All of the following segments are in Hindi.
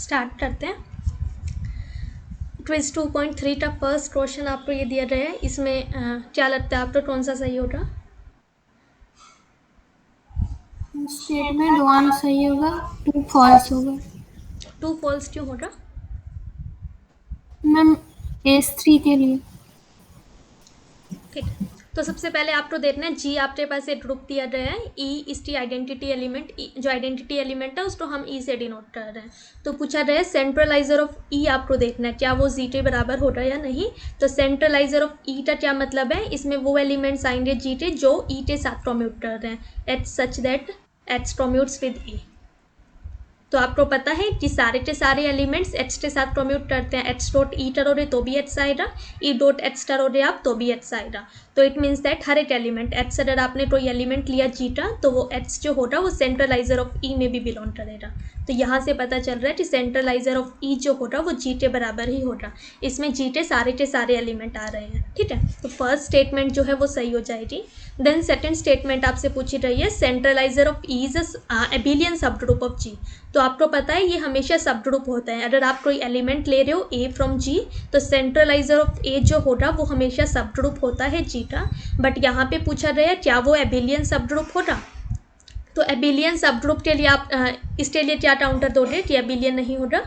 स्टार्ट करते हैं। क्विज 2.3 का फर्स्ट क्वेश्चन आपको ये दिया गया है। इसमें क्या लगता है आपको कौन सा सही होगा? स्टेटमेंट 1 सही होगा, 2 फॉल्स होगा। 2 फॉल्स क्यों होगा? मैम S3 के लिए। ठीक, तो सबसे पहले आपको देखना है जी आपके पास एक ग्रुप दिया गया है ई इसकी आइडेंटिटी एलिमेंट, जो आइडेंटिटी एलिमेंट है उसको हम ई से डिनोट कर रहे हैं। तो पूछा गया है सेंट्रलाइजर ऑफ ई आपको देखना है क्या वो जी के बराबर हो रहा है या नहीं। तो सेंट्रलाइजर ऑफ ई का क्या मतलब है, इसमें वो एलिमेंट्स आएंगे जी के जो ई के साथ कम्यूट कर रहे हैं H such that H commutes with E. तो आपको पता है कि सारे के सारे एलिमेंट्स एच के साथ कम्यूट करते हैं। एच डॉट ई करोगे तो भी एच आएगा, ई डॉट एच करोगे आप तो भी एच आएगा। तो इट मीन्स दैट हर एक एलिमेंट एच से अगर आपने कोई एलिमेंट लिया जी का तो वो एच जो होगा वो सेंट्रलाइजर ऑफ ई में भी बिलोंग करेगा। तो यहाँ से पता चल रहा है कि सेंट्रलाइजर ऑफ ई जो होगा वो जी के बराबर ही होगा। इसमें जी के सारे एलिमेंट आ रहे हैं। ठीक है, तो फर्स्ट स्टेटमेंट जो है वो सही हो जाएगी। देन सेकेंड स्टेटमेंट आपसे पूछी रही है सेंट्रलाइजर ऑफ ई इज एबिलियन सब ग्रुप ऑफ जी। तो आपको पता है ये हमेशा सब ग्रुप होता है। अगर आप कोई एलिमेंट ले रहे हो ए फ्रॉम जी तो सेंट्रलाइजर ऑफ ए जो होगा वो हमेशा सब ग्रुप होता है जी का। बट यहाँ पे पूछा गया है क्या वो एबिलियन सब ग्रुप होगा। तो एबिलियन सब ग्रुप के लिए आप इसके लिए क्या काउंटर दोगे कि एबिलियन नहीं होगा?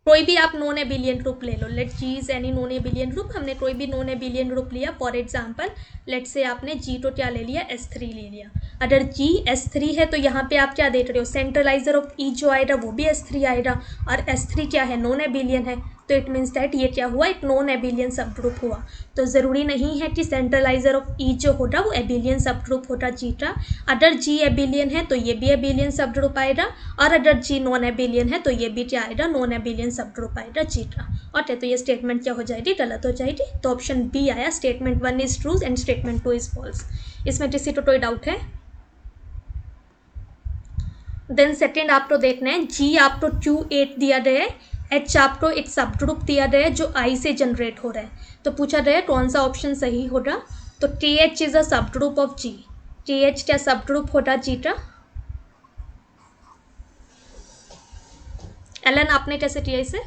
कोई भी आप नॉन एबिलियन ग्रुप ले लो, let G is any non abelian group. हमने कोई भी नॉन एबिलियन ग्रुप लिया, फॉर एग्जांपल लेट से आपने जी तो क्या ले लिया, S3 ले लिया। अगर जी S3 है तो यहाँ पे आप क्या देख रहे हो, सेंट्रलाइजर ऑफ ई जो आएगा वो भी S3 आएगा, और S3 क्या है, नॉन एबिलियन है। तो इट मीन्स दैट ये क्या हुआ, एक नॉन एबिलियन सब ग्रुप हुआ। तो ज़रूरी नहीं है कि सेंट्रलाइजर ऑफ ई जो होगा वो एबिलियन सब ग्रुप होगा जी का। अगर जी एबिलियन है तो ये भी एबिलियन सब ग्रुप आएगा, और अगर जी नॉन एबिलियन है तो ये भी क्या आएगा, नॉन एबिलियन सब ग्रुप आएगा जी का। ओके, तो ये स्टेटमेंट क्या हो जाएगी, गलत हो जाएगी। तो ऑप्शन बी आया, statement 1 is true and statement 2 is false. इसमें किसी को कोई डाउट है? देन सेकेंड आपको देखना है जी आपको Q8 दिया गया है, एच आपको एक सब ग्रुप दिया गया है जो आई से जनरेट हो रहा है। तो पूछा गया है कौन सा ऑप्शन सही होगा। तो KH is a subgroup of ji. KH क्या सब ग्रुप होगा जी का? एलन आपने कैसे किया इसे?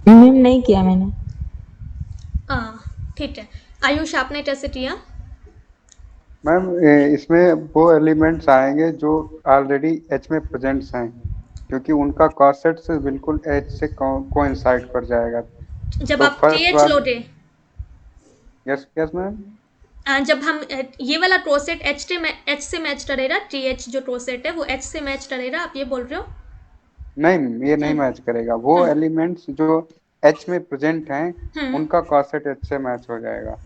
नहीं किया मैंने। ठीक है, आयुष आपने कैसे किया? मैम इसमें वो एलिमेंट्स आएंगे जो ऑलरेडी एच में प्रेजेंट्स हैं, क्योंकि उनका कॉसेट से बिल्कुल एच से कोइंसाइड कर जाएगा। जब तो आप फर्स्ट KH वाले, लोगे, यस यस मैम, जब हम ये वाला क्रोसेट एच से मैच करेगा, TH जो क्रोसेट है वो एच से मैच करेगा, आप ये बोल रहे हो? नहीं ये नहीं मैच करेगा। वो एलिमेंट्स जो एच में प्रेजेंट हैं हम्म, उनका कॉसेट एच से मैच हो जाएगा।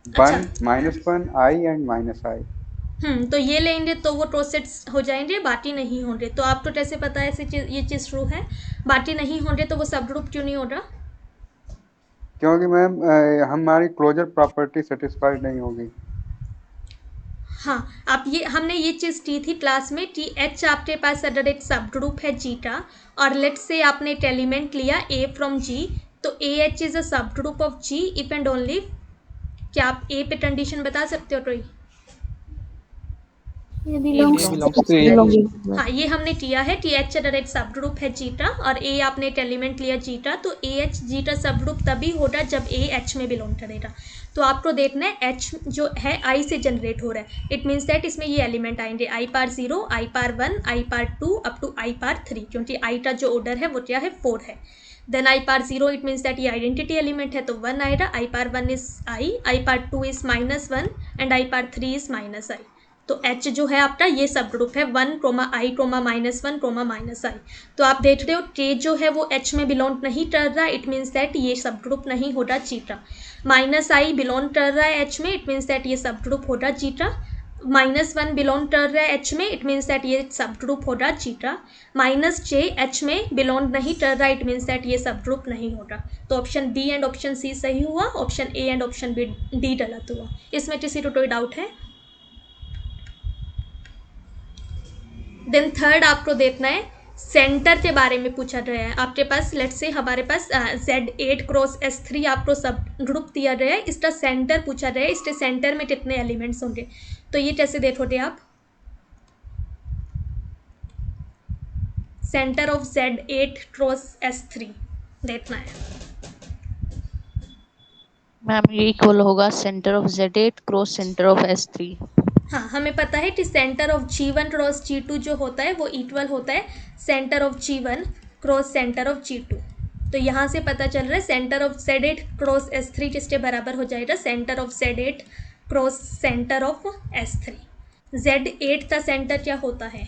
अच्छा। 1 -1 आई एंड माइनस आई। तो ये लेंगे तो वो प्रोसेस हो जाएंगे, बाकी नहीं होंगे। तो आपको कैसे पता है ऐसी चीज, ये चीज़ ट्रू है? बाकी नहीं होंगे तो वो सब ग्रुप क्यों नहीं होगा? क्योंकि मैम हमारी क्लोजर प्रॉपर्टी सेटिस्फाइड नहीं होगी। हाँ, आप ये हमने ये चीज़ की थी क्लास में कि एच आपके पास अगर एक सब ग्रुप है जी का, और लेट से आपने एक एलिमेंट लिया ए फ्रॉम जी, तो ए H is a subgroup of G if and only. क्या आप ए पे कंडीशन बता सकते हो कोई? ये बिलोंग्स हाँ, ये हमने किया है कि एच अगर एक सब ग्रुप है जी का और ए आपने एक एलिमेंट लिया जी का, तो ए एच जी का सब ग्रुप तभी होगा जब ए एच में बिलोंग करेगा। तो आपको देखना है एच जो है आई से जनरेट हो रहा है, इट मीन्स दैट इसमें ये एलिमेंट आएंगे आई power 0, I power 1, I power 2 up to I power 3, क्योंकि आई का जो ऑर्डर है वो क्या है, 4 है। Then i power 0 it means that ये आइडेंटिटी एलिमेंट है तो 1 आएगा, i power 1 is i power 2 is -1 and i power 3 is -i। तो H जो है आपका ये सब ग्रुप है 1, I, -1, -i। तो आप देख रहे हो K जो है वो H में बिलोंग नहीं कर रहा, इट मीन्स दैट ये सब ग्रुप नहीं होगा जीटा। -i बिलोंग कर रहा है H में, इट मीन्स दैट ये सब ग्रुप होगा जीटा। -1 बिलोंग कर रहा है H में, इट मीन्स दैट ये सब ग्रुप होगा जीटा। -j H में बिलोंग नहीं कर रहा, इट मीन्स दैट ये सब ग्रुप नहीं होगा। तो option B and option C सही हुआ, option A and option D गलत हुआ। इसमें किसी को कोई डाउट है? देन थर्ड आपको देखना है सेंटर के बारे में पूछा गया है आपके पास। लेट्स से हमारे पास Z8 क्रॉस S3 आपको सब ग्रुप दिया गया है, इसका सेंटर पूछा गया है, इसके सेंटर में कितने एलिमेंट्स होंगे। तो ये कैसे देखोगे आप, centre of Z8 cross S3 देखना है। मैम ये इक्वल होगा centre of Z8 cross centre of S3। हाँ, हमें पता है कि centre of G1 cross G2 जो होता है वो इक्वल होता है centre of G1 cross centre of G2। तो यहाँ से पता चल रहा है centre of Z8 cross S3 किसके बराबर हो जाएगा, centre of Z8 cross centre of S3। Z8 का सेंटर क्या होता है,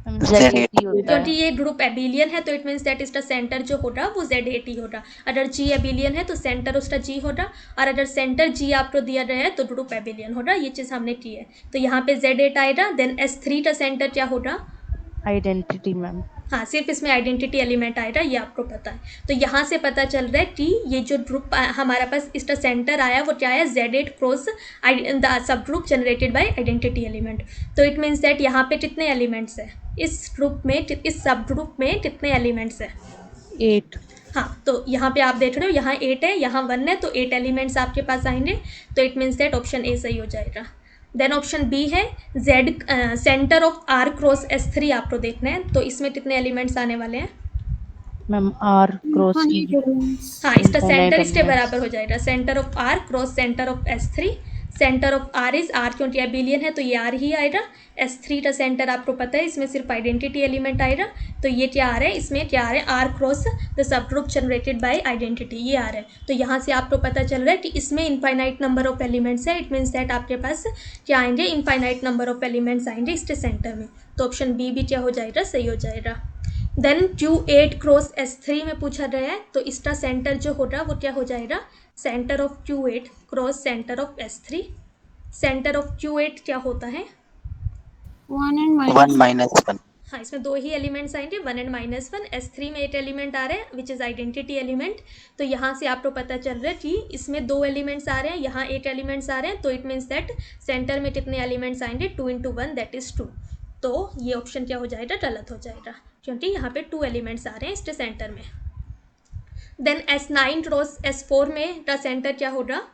Z8 ही होता क्योंकि है। ये ग्रुप एबिलियन है तो इट मीन्स दैट इसका सेंटर जो होगा वो Z8 ही होगा। अगर G एबिलियन है तो सेंटर उसका G होगा, और अगर सेंटर G आपको दिया गया है तो ग्रुप एबिलियन होगा। ये चीज़ हमने की है। तो यहाँ पे Z8 आएगा, देन S3 का सेंटर क्या होगा, आइडेंटिटी मैम। हाँ, सिर्फ इसमें आइडेंटिटी एलिमेंट आएगा, ये आपको पता है। तो यहाँ से पता चल रहा है कि ये जो ग्रुप हमारा पास इसका सेंटर आया वो क्या है, Z8 cross the sub group generated by identity element. तो इट मीन्स दैट यहाँ पे कितने एलिमेंट्स है इस ग्रुप में, इस सब ग्रुप में कितने एलिमेंट्स है, 8। हाँ। तो यहाँ पे आप देख रहे हो यहाँ 8 है, यहाँ 1 है, तो 8 एलिमेंट्स आपके पास आएंगे। तो it means that option A सही हो जाएगा। देन ऑप्शन बी है centre of R cross S3 आपको देखना है। तो इसमें कितने एलिमेंट्स आने वाले हैं, मैम R क्रॉस E। हाँ, इसका Infinite सेंटर इसके elements। बराबर हो जाएगा, centre of R cross centre of S3। Centre of R is R, क्योंकि एबिलियन है तो ये R ही आएगा। S3 का सेंटर आपको पता है, इसमें सिर्फ आइडेंटिटी एलिमेंट आएगा। तो ये क्या आ रहा है, इसमें क्या आ रहा है, R cross the sub group generated by identity, ये आ रहा है। तो यहाँ से आपको पता चल रहा है कि इसमें इनफाइनाइट नंबर ऑफ एलिमेंट्स है। इट मीन्स दैट आपके पास क्या आएंगे, इनफाइनाइट नंबर ऑफ एलिमेंट्स आएंगे इसके सेंटर में। तो ऑप्शन बी भी क्या हो जाएगा, सही हो जाएगा। देन Q8 क्रॉस S3 में पूछा गया है, तो इसका सेंटर जो होगा वो क्या हो जाएगा, centre of Q8 cross centre of S3। Centre of Q8 क्या होता है, 1 and 1 minus -1। हाँ, इसमें दो ही एलिमेंट्स आएंगे, 1 एंड -1। S3 में 8 एलिमेंट आ रहे हैं विच इज़ आइडेंटिटी एलिमेंट। तो यहाँ से आपको पता चल रहा है कि इसमें 2 एलिमेंट्स आ रहे हैं, यहाँ 8 एलिमेंट्स आ रहे हैं। तो इट मीन्स दैट सेंटर में कितने एलिमेंट्स आएंगे, 2 × 1 दैट इज़ 2। तो ये ऑप्शन क्या हो जाएगा, गलत हो जाएगा, क्योंकि यहाँ पे 2 एलिमेंट्स आ रहे हैं इसके सेंटर में। देन S9 क्रॉस S4 में का सेंटर क्या होगा,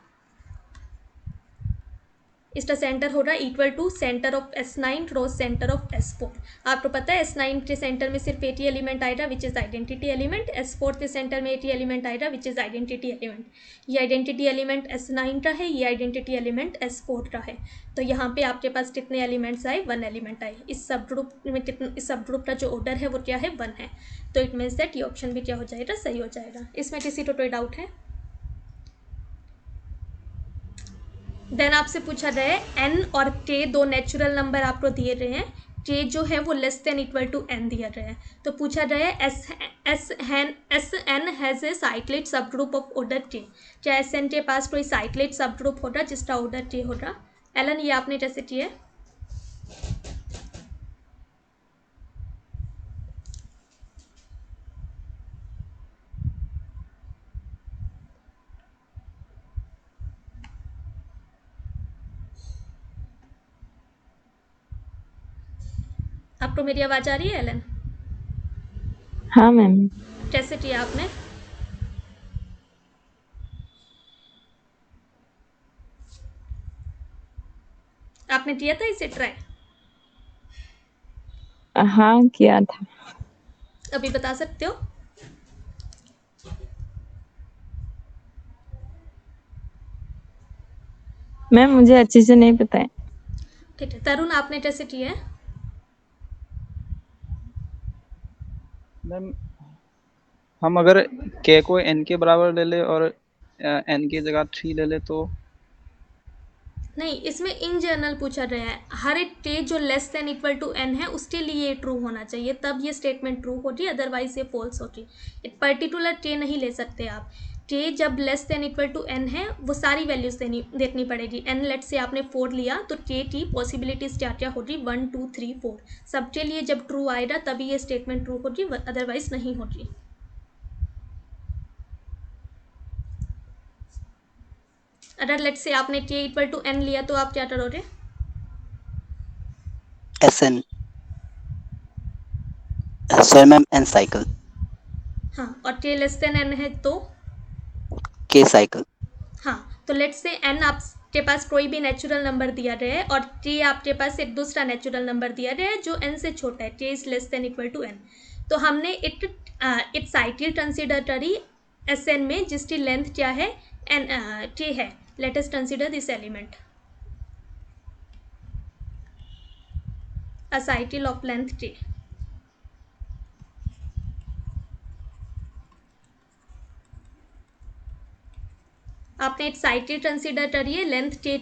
इसका सेंटर होगा equal to centre of S9 cross centre of S4। आपको पता है S9 के सेंटर में सिर्फ 80 एलिमेंट आएगा which is identity element, S4 के सेंटर में 80 एलिमेंट आएगा विच इज़ आइडेंटिटी एलिमेंट। ये आइडेंटिटी एलिमेंट S9 का है, ये आइडेंटिटी एलिमेंट S4 का है। तो यहाँ पे आपके पास कितने एलिमेंट्स आए, 1 एलिमेंट आए। इस सब ग्रुप में कितने, इस सब ग्रुप का जो ऑर्डर है वो क्या है, 1 है। तो इट मीन्स दैट ये ऑप्शन भी क्या हो जाएगा, सही हो जाएगा। इसमें किसी को कोई डाउट है। देन आपसे पूछा गया है n और k दो नेचुरल नंबर आपको दिए गए हैं, k जो है वो less than equal to n दिया गया है। तो पूछा गया है S N has a cyclic सब ग्रुप ऑफ ऑर्डर k। क्या एस एन के पास कोई साइक्लिक सब ग्रुप होगा जिसका ऑर्डर k होगा। एलन, ये आपने कैसे किया है, आपको मेरी आवाज़ आ रही है एलन, हाँ मैम। कैसे किया आपने। आपने किया था इसे ट्राई, हाँ किया था। अभी बता सकते हो। मैम मुझे अच्छे से नहीं पता है। ठीक है, तरुण आपने कैसे किया है। मैम हम अगर k को n के बराबर ले ले और n की जगह 3 ले ले तो नहीं, इसमें इन जनरल पूछा गया है, हर एक k जो less than equal to n है उसके लिए ट्रू होना चाहिए, तब ये स्टेटमेंट ट्रू होगी, अदरवाइज ये फॉल्स होगी। एक पर्टिकुलर k नहीं ले सकते आप। k जब less than equal to n है वो सारी वैल्यूज देखनी पड़ेगी। n लेट से आपने 4 लिया तो k की पॉसिबिलिटीज क्या क्या होगी, 1 2 3 4। सबके लिए जब ट्रू आएगा तभी ये स्टेटमेंट ट्रू होगी, अदरवाइज नहीं होगी। अगर लेट से आपने k इक्वल टू n लिया तो आप क्या करोगे, SN sir ma'am N cycle हाँ, और टे लेस देन एन है तो के साइकिल हाँ, तो लेट्स से एन आपके पास कोई भी नेचुरल नंबर दिया गया है और टी आपके पास एक दूसरा नेचुरल नंबर दिया गया है जो एन से छोटा है, T is less than equal to N. तो हमने इट साइकिल कंसिडरटरी एस एन में जिसकी लेंथ क्या है एन टी है। Let us consider this element a cycle of length t। आपने एक साइकिल कंसिडर करिए लेंथ टी,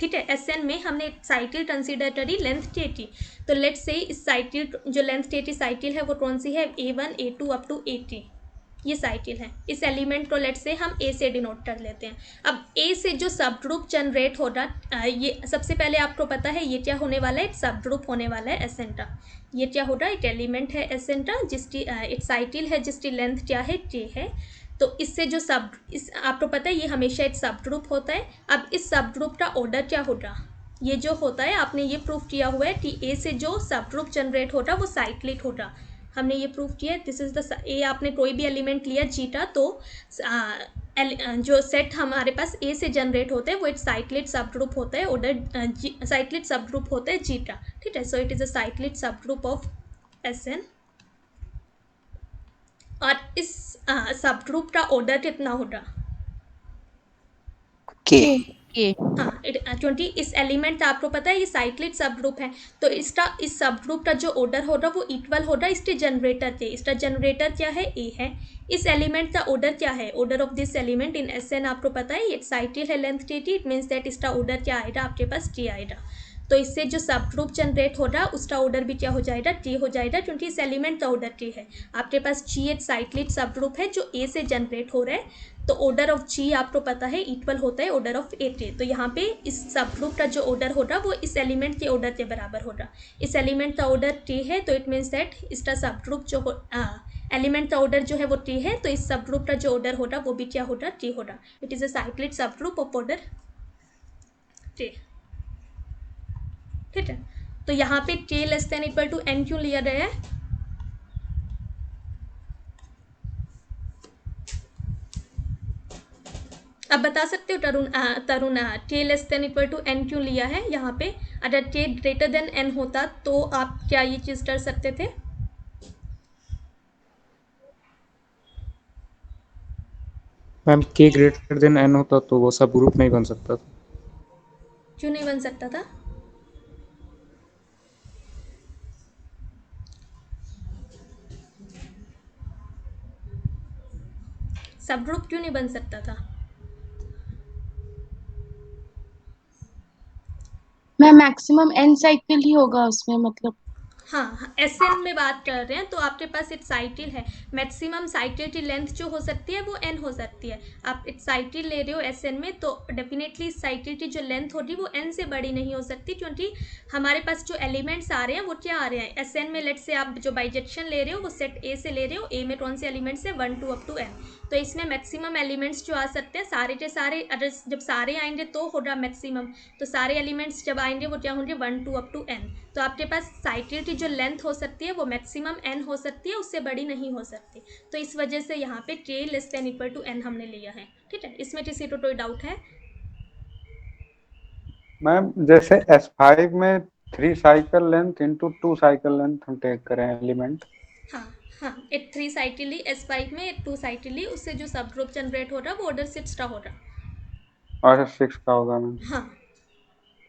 ठीक है। एस एन में हमने एक साइकिल कंसिडर करी लेंथ टी। तो लेट्स से इस साइकिल जो लेंथ टी साइकिल है वो कौन सी है, A1 A2 up to A3 ये साइकिल है। इस एलिमेंट को लेट से हम ए से डिनोट कर लेते हैं। अब ए से जो सब ग्रुप जनरेट होगा, ये सबसे पहले आपको पता है ये क्या होने वाला है, एक सब ग्रुप होने वाला है एस एन का। ये क्या होगा, एक एलिमेंट है एस एन का जिसकी एक साइकिल है जिसकी लेंथ क्या है के है। तो इससे जो आपको पता है ये हमेशा एक सब ग्रुप होता है। अब इस सब ग्रुप का ऑर्डर क्या होगा, ये जो होता है आपने ये प्रूफ किया हुआ है कि ए से जो सब ग्रुप जनरेट होगा वो साइक्लिक होगा। हमने ये प्रूफ किया, दिस इज द ए। आपने कोई भी एलिमेंट लिया जीटा तो जो सेट हमारे पास ए से जनरेट होते हैं वो एक साइक्लिक सब ग्रुप होता है, ऑर्डर साइक्लिक सब ग्रुप होता है जीटा, ठीक है। So it is a cyclic सब ग्रुप ऑफ एस एन। और इस सब ग्रुप का ऑर्डर कितना होगा, के के हाँ 20। इस एलिमेंट का आपको पता है ये साइक्लिक सब ग्रुप है, तो इसका इस सब ग्रुप का जो ऑर्डर होगा वो इक्वल होगा इसके जनरेटर के। इसका जनरेटर क्या है, ए है। इस एलिमेंट का ऑर्डर क्या है, order of this element in S N आपको पता है ये साइकिल है length T, it means that इसका ऑर्डर क्या आएगा आपके पास, टी आएगा। तो इससे जो सब ग्रुप जनरेट होगा उसका ऑर्डर भी क्या हो जाएगा, टी हो जाएगा, क्योंकि इस एलिमेंट का ऑर्डर टी है। आपके पास जी एक साइक्लिक सब ग्रुप है जो ए से जनरेट हो रहा है, तो ऑर्डर ऑफ जी आपको पता है इक्वल होता है ऑर्डर ऑफ ए के। तो यहाँ पे इस सब ग्रुप का जो ऑर्डर होगा वो इस एलिमेंट के ऑर्डर के बराबर होगा। इस एलिमेंट का ऑर्डर टी है तो इट मीन्स दैट इसका सब ग्रुप जो एलिमेंट का ऑर्डर जो है वो टी है, तो इस सब ग्रुप का जो ऑर्डर होगा वो भी क्या होगा, टी होगा। इट इज अ साइक्लिक सब ग्रुप ऑफ ऑर्डर टी, ठीक है। तो यहाँ पे K less than equal to N क्यों लिया गया है, अब बता सकते हो Tarun K less than equal to N क्यों लिया है यहाँ पे। अगर के ग्रेटर देन एन होता तो आप क्या ये चीज़ कर सकते थे, मैम के ग्रेटर देन एन होता तो वो सब ग्रुप नहीं बन सकता था। क्यों नहीं बन सकता था, सब ग्रुप क्यों नहीं बन सकता था। मैम मैक्सिमम एन साइकिल ही होगा उसमें, मतलब हाँ एस एन में बात कर रहे हैं तो आपके पास एक साइकिल है, मैक्सिमम साइकिल की लेंथ जो हो सकती है वो एन हो सकती है। आप एक साइकिल ले रहे हो एस एन में तो डेफिनेटली इस साइकिल की जो लेंथ होगी वो एन से बड़ी नहीं हो सकती, क्योंकि हमारे पास जो एलिमेंट्स आ रहे हैं वो क्या आ रहे हैं एस एन में। लेट से आप जो बाइजेक्शन ले रहे हो वो सेट ए से ले रहे हो, ए में कौन से एलिमेंट्स है 1 2 अप टू एन। तो इसमें मैक्सिमम एलिमेंट्स जो आ सकते हैं सारे के सारे, अगर जब सारे आएंगे तो होगा मैक्सिमम, तो सारे एलिमेंट्स जब आएंगे वो क्या होंगे 1 2 अप टू एन। तो आपके पास साइकिल की जो लेंथ हो सकती है वो मैक्सिमम एन हो सकती है, उससे बड़ी नहीं हो सकती। तो इस वजह से यहाँ पे K less than equal to N हमने लिया है, ठीक है। इसमें किसी को कोई डाउट है, मैम जैसे S5 में 3 cycle length into 2 cycle length हम टेक करें एलिमेंट, हाँ हाँ एक 3 साइकिल ली S5 में, एक 2 साइकिल ली, उससे जो सब ग्रुप जनरेट हो रहा है वो ऑर्डर 6 का हो रहा। और 6 का होगा मैम। हाँ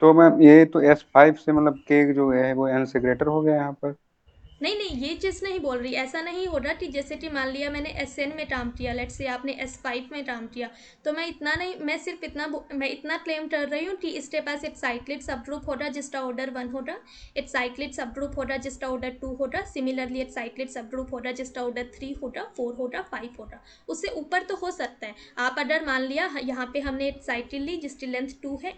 तो मैम ये तो S5 से मतलब के जो है वो एन से ग्रेटर हो गया यहाँ पर। नहीं नहीं ये चीज़ नहीं बोल रही, ऐसा नहीं हो रहा कि जैसे कि मान लिया मैंने एस एन में काम किया, लेट से आपने S5 में काम किया, तो मैं इतना नहीं, मैं सिर्फ मैं इतना क्लेम कर रही हूँ कि इसके पास एक साइक्लिक सब ग्रुप होगा जिसका ऑर्डर 1 होगा, एक साइक्लिक सब ग्रुप होगा जिसका ऑर्डर 2 होगा, सिमिलरली एक साइक्लिक सब ग्रुप होगा जिसका ऑर्डर 3 होगा, 4 होगा, 5 होगा, उससे ऊपर तो हो सकता है। आप अगर मान लिया यहाँ पे हमने एक साइकिल ली जिसकी लेंथ 2 है,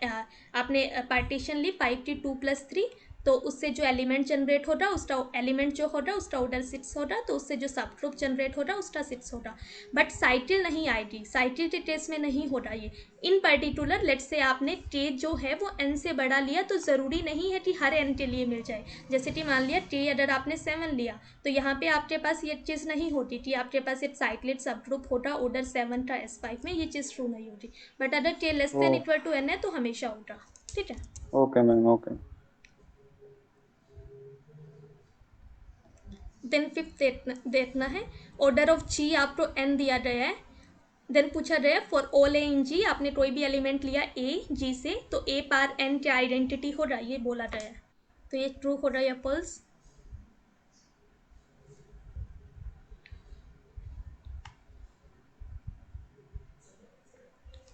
आपने पार्टीशन ली 5 की 2 + 3, तो उससे जो एलिमेंट जनरेट हो रहा उसका एलिमेंट जो हो रहा उसका ऑर्डर 6 हो रहा, तो उससे जो सब ग्रुप जनरेट हो रहा उसका 6 हो रहा, बट साइकिल नहीं आएगी, साइकिल के केस में नहीं हो रहा ये। इन पर्टिकुलर लेट्स से आपने टे जो है वो n से बड़ा लिया, तो ज़रूरी नहीं है कि हर n के लिए मिल जाए। जैसे कि मान लिया टे अगर आपने 7 लिया, तो यहाँ पे आपके पास ये चीज़ नहीं होती कि आपके पास एक साइक्लिक सब ग्रुप होता ऑर्डर 7 का S5 में, ये चीज़ ट्रू नहीं होती। बट अगर K less than equal to n है तो हमेशा होगा। ठीक है, okay ma'am, okay. Then fifth देखना है, ऑर्डर ऑफ जी आपको n दिया गया है, देन पूछा गया फॉर ऑल ए इन जी, आपने कोई भी एलिमेंट लिया ए जी से, तो ए पार एन क्या आइडेंटिटी हो रहा है, ये बोला गया है, तो ये ट्रू हो रहा है या फॉल्स।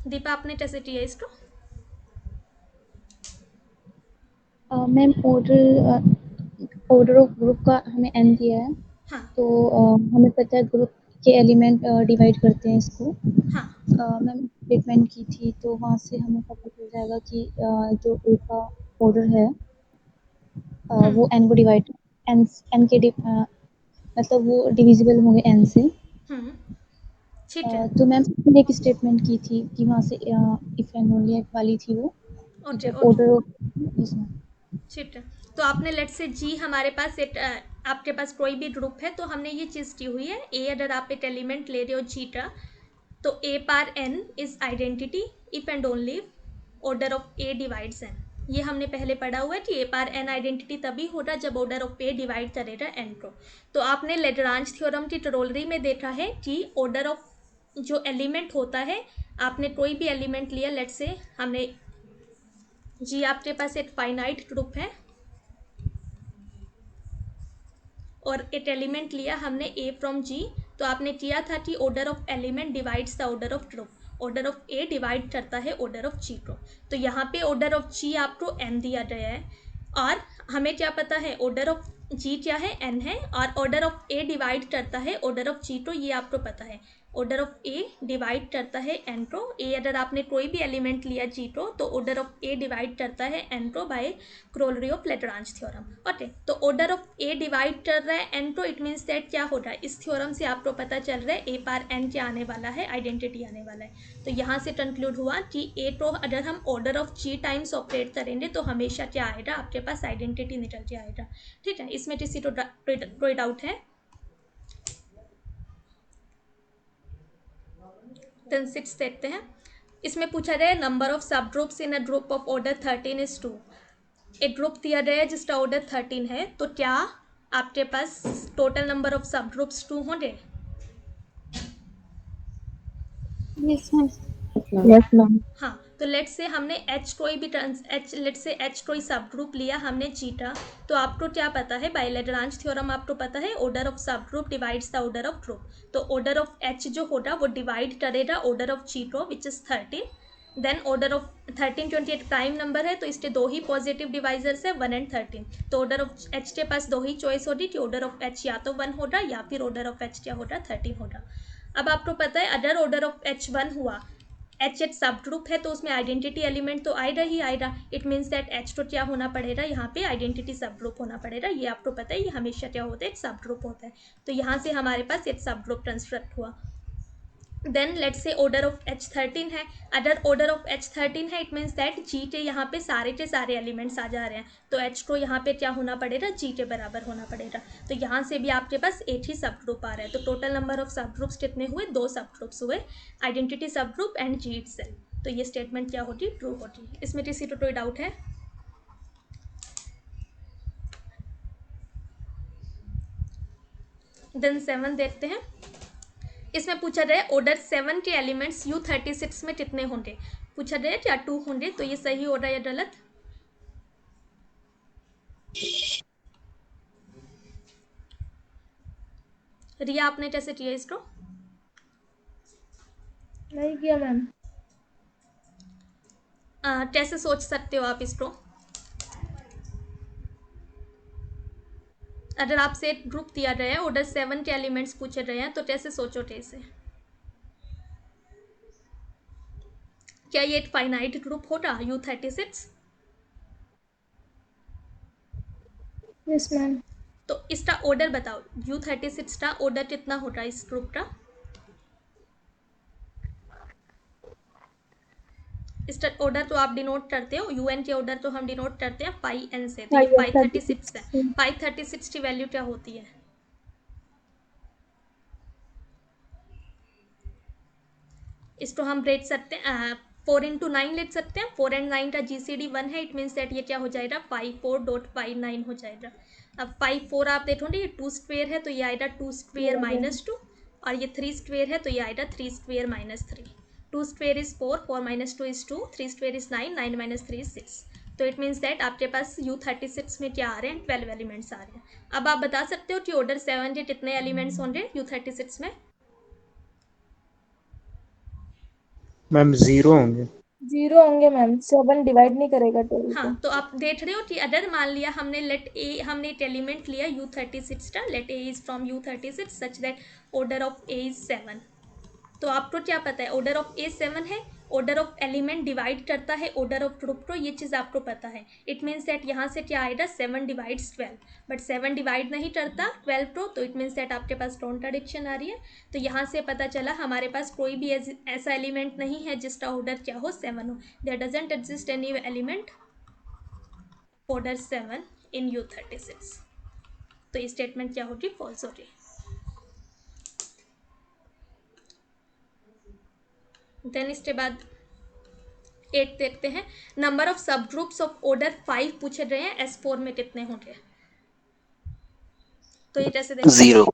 दीपा आपने कैसे किया इसको? मैम ऑर्डर ऑफ ग्रुप का हमें n दिया है, हाँ तो हमें पता है ग्रुप के एलिमेंट डिवाइड करते हैं इसको। हाँ मैम स्टेटमेंट की थी, तो वहाँ से हमें पता चल जाएगा कि जो ए का ऑर्डर है वो n को डिवाइड n n के मतलब वो डिविजिबल होंगे n से। ठीक है, तो मैम एक स्टेटमेंट की थी कि वहाँ से इफ एंड ओनली वाली थी वो, ओके जब okay, order of. Yes ma'am. ठीक है। तो आपने लेट से जी हमारे पास एक आपके पास कोई भी ग्रुप है, तो हमने ये चीज़ की हुई है, ए अगर आप एक एलिमेंट ले रहे हो जी का, तो a power n is identity if and only order of a divides n. ये हमने पहले पढ़ा हुआ है कि ए पार एन आइडेंटिटी तभी होगा जब ऑर्डर ऑफ ए डिवाइड करेगा एन को। तो आपने लेग्रांज थ्योरम की टरोलरी में देखा है कि ऑर्डर ऑफ जो एलिमेंट होता है, आपने कोई भी एलिमेंट लिया, लेट से हमने जी आपके पास एक फाइनाइट ग्रुप है और एक एलिमेंट लिया हमने ए फ्रॉम जी, तो आपने किया था कि order of element divides the order of group, order of A divide करता है ऑर्डर ऑफ जी को। तो यहाँ पे ऑर्डर ऑफ जी आपको एन दिया गया है, और हमें क्या पता है ऑर्डर ऑफ जी क्या है, एन है, और ऑर्डर ऑफ ए डिवाइड करता है ऑर्डर ऑफ जी को, ये आपको पता है। ऑर्डर ऑफ ए डिवाइड करता है एन को, ए अगर आपने कोई भी एलिमेंट लिया जी को, तो ऑर्डर ऑफ ए डिवाइड करता है एन को by corollary of Lagrange theorem. Okay, तो ऑर्डर ऑफ ए डिवाइड कर रहा है एन को, इट मीन्स दैट क्या हो रहा है, इस थ्योरम से आपको पता चल रहा है ए पार एन क्या आने वाला है, आइडेंटिटी आने वाला है। तो यहाँ से कंक्लूड हुआ कि ए को अगर हम order of G times operate करेंगे तो हमेशा क्या आएगा, आपके पास आइडेंटिटी निकल के आएगा। ठीक है, इसमें किसी को कोई डाउट है? देन 6 देखते हैं, इसमें पूछा गया नंबर ऑफ सब groups in a group of order 13 is 2। एक ग्रुप दिया गया है जिसका ऑर्डर 13 है, तो क्या आपके पास टोटल नंबर ऑफ सब ग्रुप्स 2 होंगे? Yes ma'am. Yes ma'am. हाँ, तो लेट से हमने एच कोई भी एच लेट से एच कोई सब ग्रुप लिया हमने जीटा, तो आपको क्या पता है, बाय लेग्रांज थ्योरम आपको पता है order of subgroup divides the order of group. तो ऑर्डर ऑफ एच जो होगा वो डिवाइड करेगा ऑर्डर ऑफ जी को which is 13। Then order of 13 28 prime number है, तो इसके दो ही पॉजिटिव डिवाइजर्स है 1 एंड 13। तो ऑर्डर ऑफ एच के पास दो ही चॉइस होगी कि ऑर्डर ऑफ एच या तो 1 होगा या फिर ऑर्डर ऑफ एच क्या होगा, 13 होगा। अब आपको पता है अगर ऑर्डर ऑफ एच 1 हुआ, एच एक सब ग्रुप है, तो उसमें आइडेंटिटी एलिमेंट तो आएगा ही आएगा, इट मीन्स दैट एच तो क्या होना पड़ेगा, यहाँ पे आइडेंटिटी सब ग्रुप होना पड़ेगा। ये आपको पता है, ये हमेशा क्या होता है, एक सब ग्रुप होता है। तो यहाँ से हमारे पास एक सब ग्रुप कंस्ट्रक्ट हुआ। देन लेट से ऑर्डर ऑफ एच 13 है, अगर ऑर्डर ऑफ एच 13 है इट मीन्स दैट जी के यहाँ पे सारे एलिमेंट्स आ जा रहे हैं, तो एच को यहाँ पे क्या होना पड़ेगा, जी के बराबर होना पड़ेगा। तो यहाँ से भी आपके पास एक ही सब ग्रुप आ रहा है, तो टोटल नंबर ऑफ सब ग्रुप्स कितने हुए, 2 सब ग्रुप्स हुए, आइडेंटिटी सब ग्रुप एंड जी इटसेल्फ। तो ये स्टेटमेंट क्या होती, ट्रू होती। इसमें किसी को कोई डाउट है? देन 7 देखते हैं, इसमें पूछा जाए ऑर्डर 7 के एलिमेंट्स U36 में कितने होंगे, पूछा जाए क्या 2 होंगे, तो ये सही हो रहा है या गलत? रिया आपने कैसे किया इसको? नहीं किया मैम। कैसे सोच सकते हो आप इसको? अगर आपसे एक ग्रुप दिया गया है, ऑर्डर 7 के एलिमेंट्स पूछे गए हैं, तो कैसे सोचोगे इसे? क्या ये एक फाइनाइट ग्रुप होगा U36? Yes ma'am. तो इसका ऑर्डर बताओ, U36 का ऑर्डर कितना होता है इस ग्रुप का? इसका ऑर्डर तो आप डिनोट करते हो, UN के ऑर्डर तो हम डिनोट करते हैं 5N से, तो ये 536 है। 536 की वैल्यू क्या होती है? इसको हम रेट सकते हैं 4 × 9 लिख सकते हैं। 4 and 9 का GCD 1 है, इट मीन्स दैट ये क्या हो जाएगा 54.59 हो जाएगा। अब 54 आप देखोगे ये 2 स्क्वेयर है तो ये आएगा 2 स्क्वेयर -2, और ये 3 स्क्वेयर है तो ये आएगा 3 square -3। 2 square is 4, 4 - 2 is 2, 3 square is 9, 9 - 3 is 6। तो इट मीन्स दैट आपके पास U36 में क्या आ रहे हैं, 12 एलिमेंट्स आ रहे हैं। अब आप बता सकते हो कि ऑर्डर 7 के कितने एलिमेंट्स होंगे U36 में? मैम 0 होंगे। 0 होंगे मैम, 7 डिवाइड नहीं करेगा 12 हाँ, को। तो आप देख रहे हो कि अगर मान लिया हमने हमने एक एलिमेंट लिया U36 का, let A is from U36 such that order of A is 7। तो आपको क्या पता है, ऑर्डर ऑफ A 7 है, ऑर्डर ऑफ एलिमेंट डिवाइड करता है ऑर्डर ऑफ ग्रुप को, ये चीज़ आपको पता है। इट मीन्स दैट यहाँ से क्या आएगा 7 डिवाइड्स 12, बट 7 डिवाइड नहीं करता 12 को, तो इट मीन्स दैट आपके पास कॉन्ट्राडिक्शन आ रही है। तो यहाँ से पता चला हमारे पास कोई भी ऐसा एलिमेंट नहीं है जिसका ऑर्डर क्या हो 7 हो। There doesn't exist any element order 7 in U36। तो ये स्टेटमेंट क्या होगी, फॉल्स होगी। देन इसके बाद 8 देखते हैं। नंबर ऑफ सब ग्रुप्स ऑफ ऑर्डर 5 पूछे गए हैं, S4 में कितने होंगे? तो ये कैसे देखते हैं? 0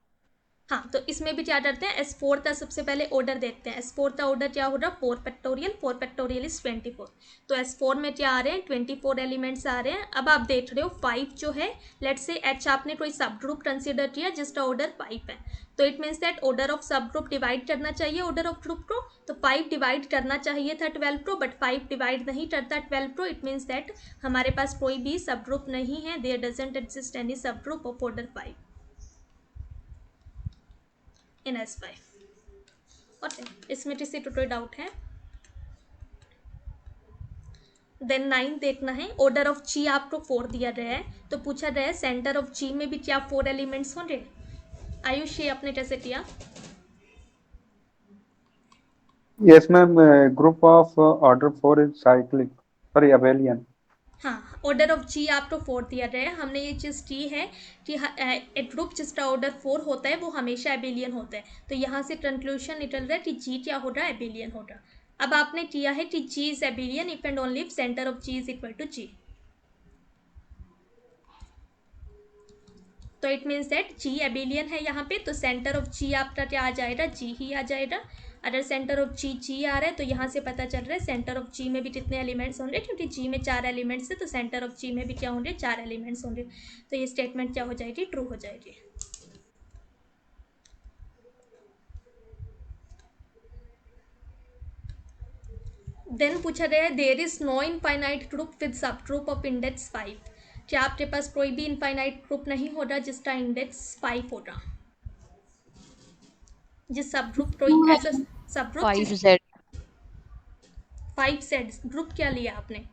हाँ, तो इसमें भी क्या करते हैं, S4 का सबसे पहले ऑर्डर देखते हैं। S4 का ऑर्डर क्या होगा 4 फैक्टोरियल, 4 फैक्टोरियल इज 24। तो S4 में क्या आ रहे हैं 24 एलिमेंट्स आ रहे हैं। अब आप देख रहे हो 5 जो है, लेट्स से H आपने कोई सब ग्रुप कंसिडर किया जिसका ऑर्डर 5 है, तो it means that order of सब ग्रुप डिवाइड करना चाहिए ऑर्डर ऑफ ग्रुप को। तो 5 डिवाइड करना चाहिए था 12 को, बट 5 डिवाइड नहीं करता 12 को। इट मीन्स दैट हमारे पास कोई भी सब ग्रुप नहीं है, देयर डजंट एग्जिस्ट एनी सब group of order 5 in S5। Okay, इसमें किसी को कोई डाउट है? देन 9 देखना है। ऑर्डर ऑफ G आपको 4 दिया गया है, तो पूछा गया है सेंटर ऑफ G में भी क्या 4 एलिमेंट्स होंगे? आयुष, ये आपने कैसे किया? Yes, ma'am. Group of order 4 is cyclic. Sorry, abelian. हाँ, ऑर्डर ऑफ G आपको 4 दिया गया है। हमने ये चीज़ की है कि एक ग्रुप जिसका ऑर्डर 4 होता है वो हमेशा एबेलियन होता है। तो यहाँ से कंक्लूजन निकल रहा है कि G क्या होगा, एबेलियन होगा। अब आपने किया है कि G is abelian if and only if centre of G is equal to G। तो it means that G abelian है यहाँ पे, तो सेंटर ऑफ G आपका क्या आ जाएगा, G ही आ जाएगा। अगर सेंटर ऑफ G आ रहा है तो यहाँ से पता चल रहा है सेंटर ऑफ G में भी कितने एलिमेंट्स होंगे, क्योंकि G में 4 एलिमेंट्स है, तो सेंटर ऑफ G में भी क्या होंगे, 4 एलिमेंट्स होंगे। तो ये स्टेटमेंट क्या हो जाएगी, ट्रू हो जाएगी। देन पूछा गया है there is no infinite group with subgroup of index 5। क्या आपके पास कोई भी इनफाइनाइट ग्रुप नहीं होगा जिसका इंडेक्स 5 होगा? जिस सब ग्रुप कोई ऐसा सब ग्रुप 5Z 5 सेट ग्रुप क्या लिया आपने,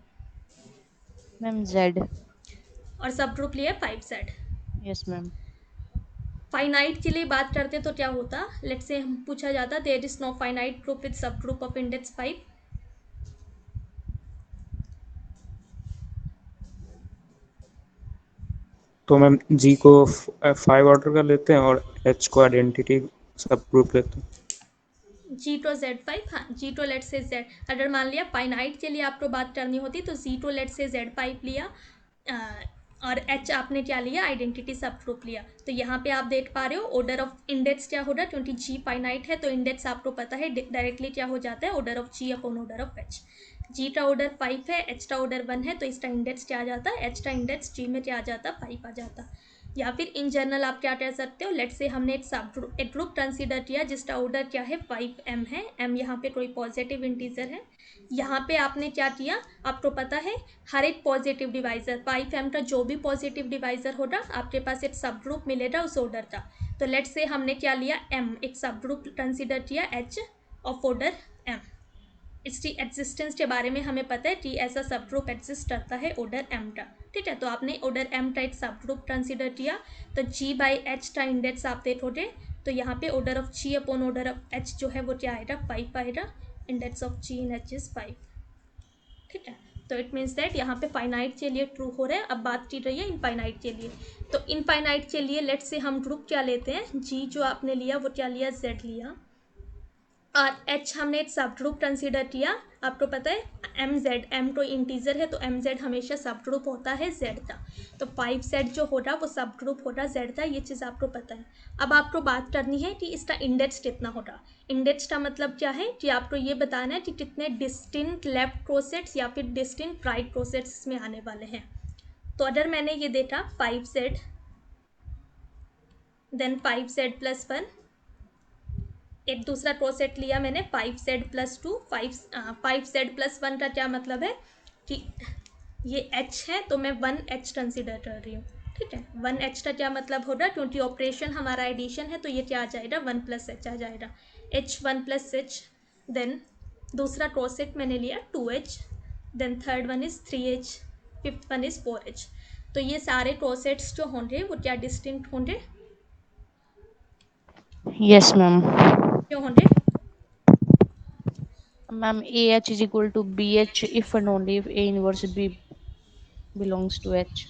मैम Z। और सब ग्रुप लिया 5 सेट। Yes ma'am. फाइनाइट के लिए बात करते तो क्या होता, लेट से हम पूछा जाता there is no finite group with subgroup of index 5। तो मैम जी को 5 ऑर्डर का लेते हैं और एच को आइडेंटिटी सब ग्रुप लेते हैं। G to Z5, हाँ G to लेट से Z। अगर मान लिया फाइनाइट के लिए आपको बात करनी होती तो G to लेट से Z5 लिया, और H आपने क्या लिया, आइडेंटिटी सब ग्रुप लिया। तो यहाँ पे आप देख पा रहे हो ऑर्डर ऑफ इंडेक्स क्या होगा, क्योंकि G फाइनाइट है तो इंडेक्स आपको पता है डायरेक्टली क्या हो जाता है, order of G upon order of H। G का ऑर्डर 5 है, H का ऑर्डर 1 है, तो इसका इंडेक्स क्या आ जाता है, H का इंडेक्स G में क्या आ जाता, 5 आ जाता। या फिर इन जनरल आप क्या कह सकते हो, लेट से हमने एक ग्रुप कंसीडर किया जिसका ऑर्डर क्या है 5m है, m यहाँ पे कोई पॉजिटिव इंटीजर है। यहाँ पे आपने क्या किया, आपको पता है हर एक पॉजिटिव डिवाइजर 5m का जो भी पॉजिटिव डिवाइजर होगा आपके पास एक सब ग्रुप मिलेगा उस ऑर्डर का। तो लेट से हमने क्या लिया m, एक सब ग्रुप कंसीडर किया h ऑफ ऑर्डर m। इसकी एग्जिस्टेंस के बारे में हमें पता है कि ऐसा सब ग्रुप एग्जिस्ट करता है ऑर्डर एम का, ठीक है। तो आपने ऑर्डर एम का एक सब ग्रुप कंसिडर किया, तो जी बाई एच का इंडेक्स आप देखोगे तो यहाँ पे order of G upon order of H जो है वो क्या आएगा, 5 आएगा। Index of G in H is 5, ठीक है। तो इट मीन्स दैट यहाँ पे फाइनाइट के लिए ट्रू हो रहा है। अब बात की रही है इनफाइनाइट के लिए, तो इनफाइनाइट के लिए लेट्स से हम ग्रुप क्या लेते हैं, जी जो आपने लिया वो क्या लिया, जेड लिया, और एच हमने एक सब ग्रुप कंसिडर किया। आपको पता है एम जेड, एम तो इंटीजर है तो एम जेड हमेशा सब ग्रुप होता है जेड का, तो 5 जेड जो होगा वो सब ग्रुप होगा जेड का, ये चीज़ आपको पता है। अब आपको बात करनी है कि इसका इंडेक्स कितना होगा। इंडेक्स का मतलब क्या है कि आपको ये बताना है कि कितने डिस्टिंक्ट लेफ्ट क्रोसेट्स या फिर डिस्टिंक्ट राइट क्रोसेट्स में आने वाले हैं। तो अगर मैंने ये देखा 5 जेड देन 5 जेड प्लस 1, एक दूसरा क्रोसेट लिया मैंने 5 जेड प्लस 2, 5 जेड प्लस 1 का क्या मतलब है कि ये एच है तो मैं 1 एच कंसिडर कर रही हूँ, ठीक है। 1 एच का क्या मतलब होगा, क्योंकि ऑपरेशन हमारा एडिशन है तो ये क्या आ जाएगा, 1 प्लस एच आ जाएगा, एच 1 प्लस एच। देन दूसरा क्रोसेट मैंने लिया 2h, then third one is 3h, fifth one is 4h। तो ये सारे क्रोसेट्स जो होंगे वो क्या डिस्टिंक्ट होंगे, यस मैम। क्यों होंगे, ma'am AH is equal to BH if and only if A inverse B belongs to H.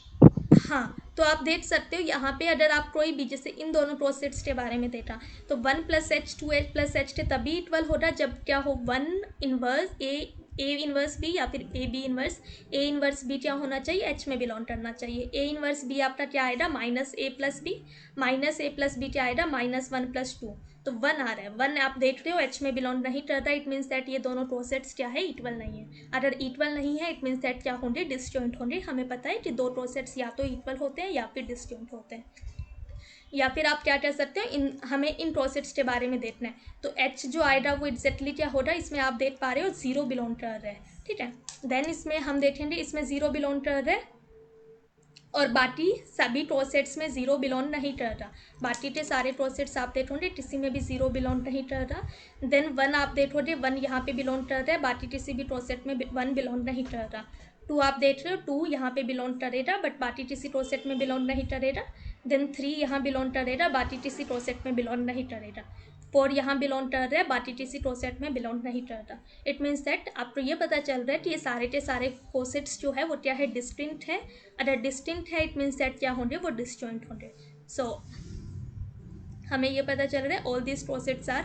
हाँ। तो आप देख सकते हो यहाँ पे अगर आप कोई भी, जैसे इन दोनों प्रोसेट्स के बारे में देखा तो 1 plus H 2h plus H के तभी इक्वल होगा जब क्या हो, 1 इनवर्स ए इनवर्स बी या फिर A B inverse, A inverse B क्या होना चाहिए, एच में बिलोंग करना चाहिए। ए इनवर्स बी आपका क्या आएगा, माइनस ए प्लस बी, माइनस ए प्लस बी क्या आएगा, माइनस 1 प्लस 2, तो 1 आ रहा है। 1 आप देख रहे हो एच में बिलोंग नहीं करता, इट मीन्स दैट ये दोनों प्रोसेट्स क्या है, इक्वल नहीं है। अगर इक्वल नहीं है इट मीन्स दैट क्या होंगे, डिसजॉइंट होंगे। हमें पता है कि दो प्रोसेट्स या तो इक्वल होते हैं या फिर डिसजॉइंट होते हैं। या फिर आप क्या कर सकते हो, हमें इन प्रोसेट्स के बारे में देखना है। तो एच जो आएगा वो एग्जैक्टली क्या होगा, इसमें आप देख पा रहे हो 0 बिलोंग कर रहा है, ठीक है। देन इसमें हम देखेंगे इसमें 0 बिलोंग कर रहा है और बाकी सभी प्रोसेट्स में 0 बिलोंग नहीं कर रहा। बाकी के सारे प्रोसेट्स आप देखोगे किसी में भी 0 बिलोंग नहीं कर रहा। देन 1 आप देखोगे 1 यहाँ पे बिलोंग कर रहा है, बाकी किसी भी प्रोसेट में 1 बिलोंग नहीं कर रहा। 2 आप देख रहे हो 2 यहाँ पे बिलोंग करेगा बट बाकी किसी प्रोसेट में बिलोंग नहीं करेगा। देन 3 यहाँ बिलोंग करेगा, बाकी किसी प्रोसेट में बिलोंग नहीं करेगा। 4 यहाँ बिलोंग कर रहा है, बाकी किसी प्रोसेट में बिलोंग नहीं करता। इट मीन्स दैट आपको ये पता चल रहा है कि ये सारे के सारे प्रोसेट्स जो है वो क्या है, डिस्टिंक्ट है। अगर डिस्टिंक्ट है इट मीन्स दैट क्या होंगे, वो डिसजॉइंट होंगे। सो हमें ये पता चल रहा है all this prosets are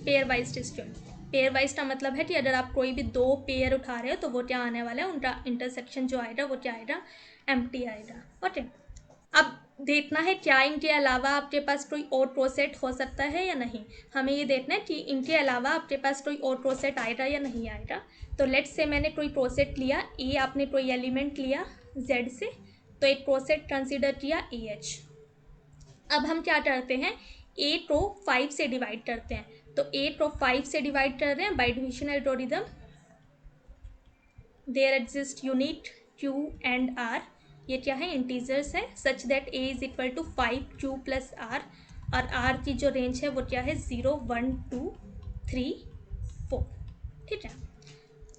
pairwise disjoint. Pairwise का मतलब है कि अगर आप कोई भी दो पेयर उठा रहे हो तो वो क्या आने वाला है, उनका इंटरसेक्शन जो आएगा वो क्या आएगा, एम्प्टी आएगा, ओके। अब देखना है क्या इनके अलावा आपके पास कोई और प्रोसेट हो सकता है या नहीं। हमें ये देखना है कि इनके अलावा आपके पास कोई और प्रोसेट आएगा या नहीं आएगा। तो लेट्स से मैंने कोई प्रोसेट लिया ए, आपने कोई एलिमेंट लिया जेड से, तो एक प्रोसेट कंसिडर किया ए एच। अब हम क्या करते हैं, ए को 5 से डिवाइड करते हैं। तो ए को 5 से डिवाइड कर रहे हैं by division algorithm. There exist unit Q and R, ये क्या है, इंटीजर्स है, such that A is equal to 5 Q plus R, और आर की जो रेंज है वो क्या है, 0 1 2 3 4, ठीक है।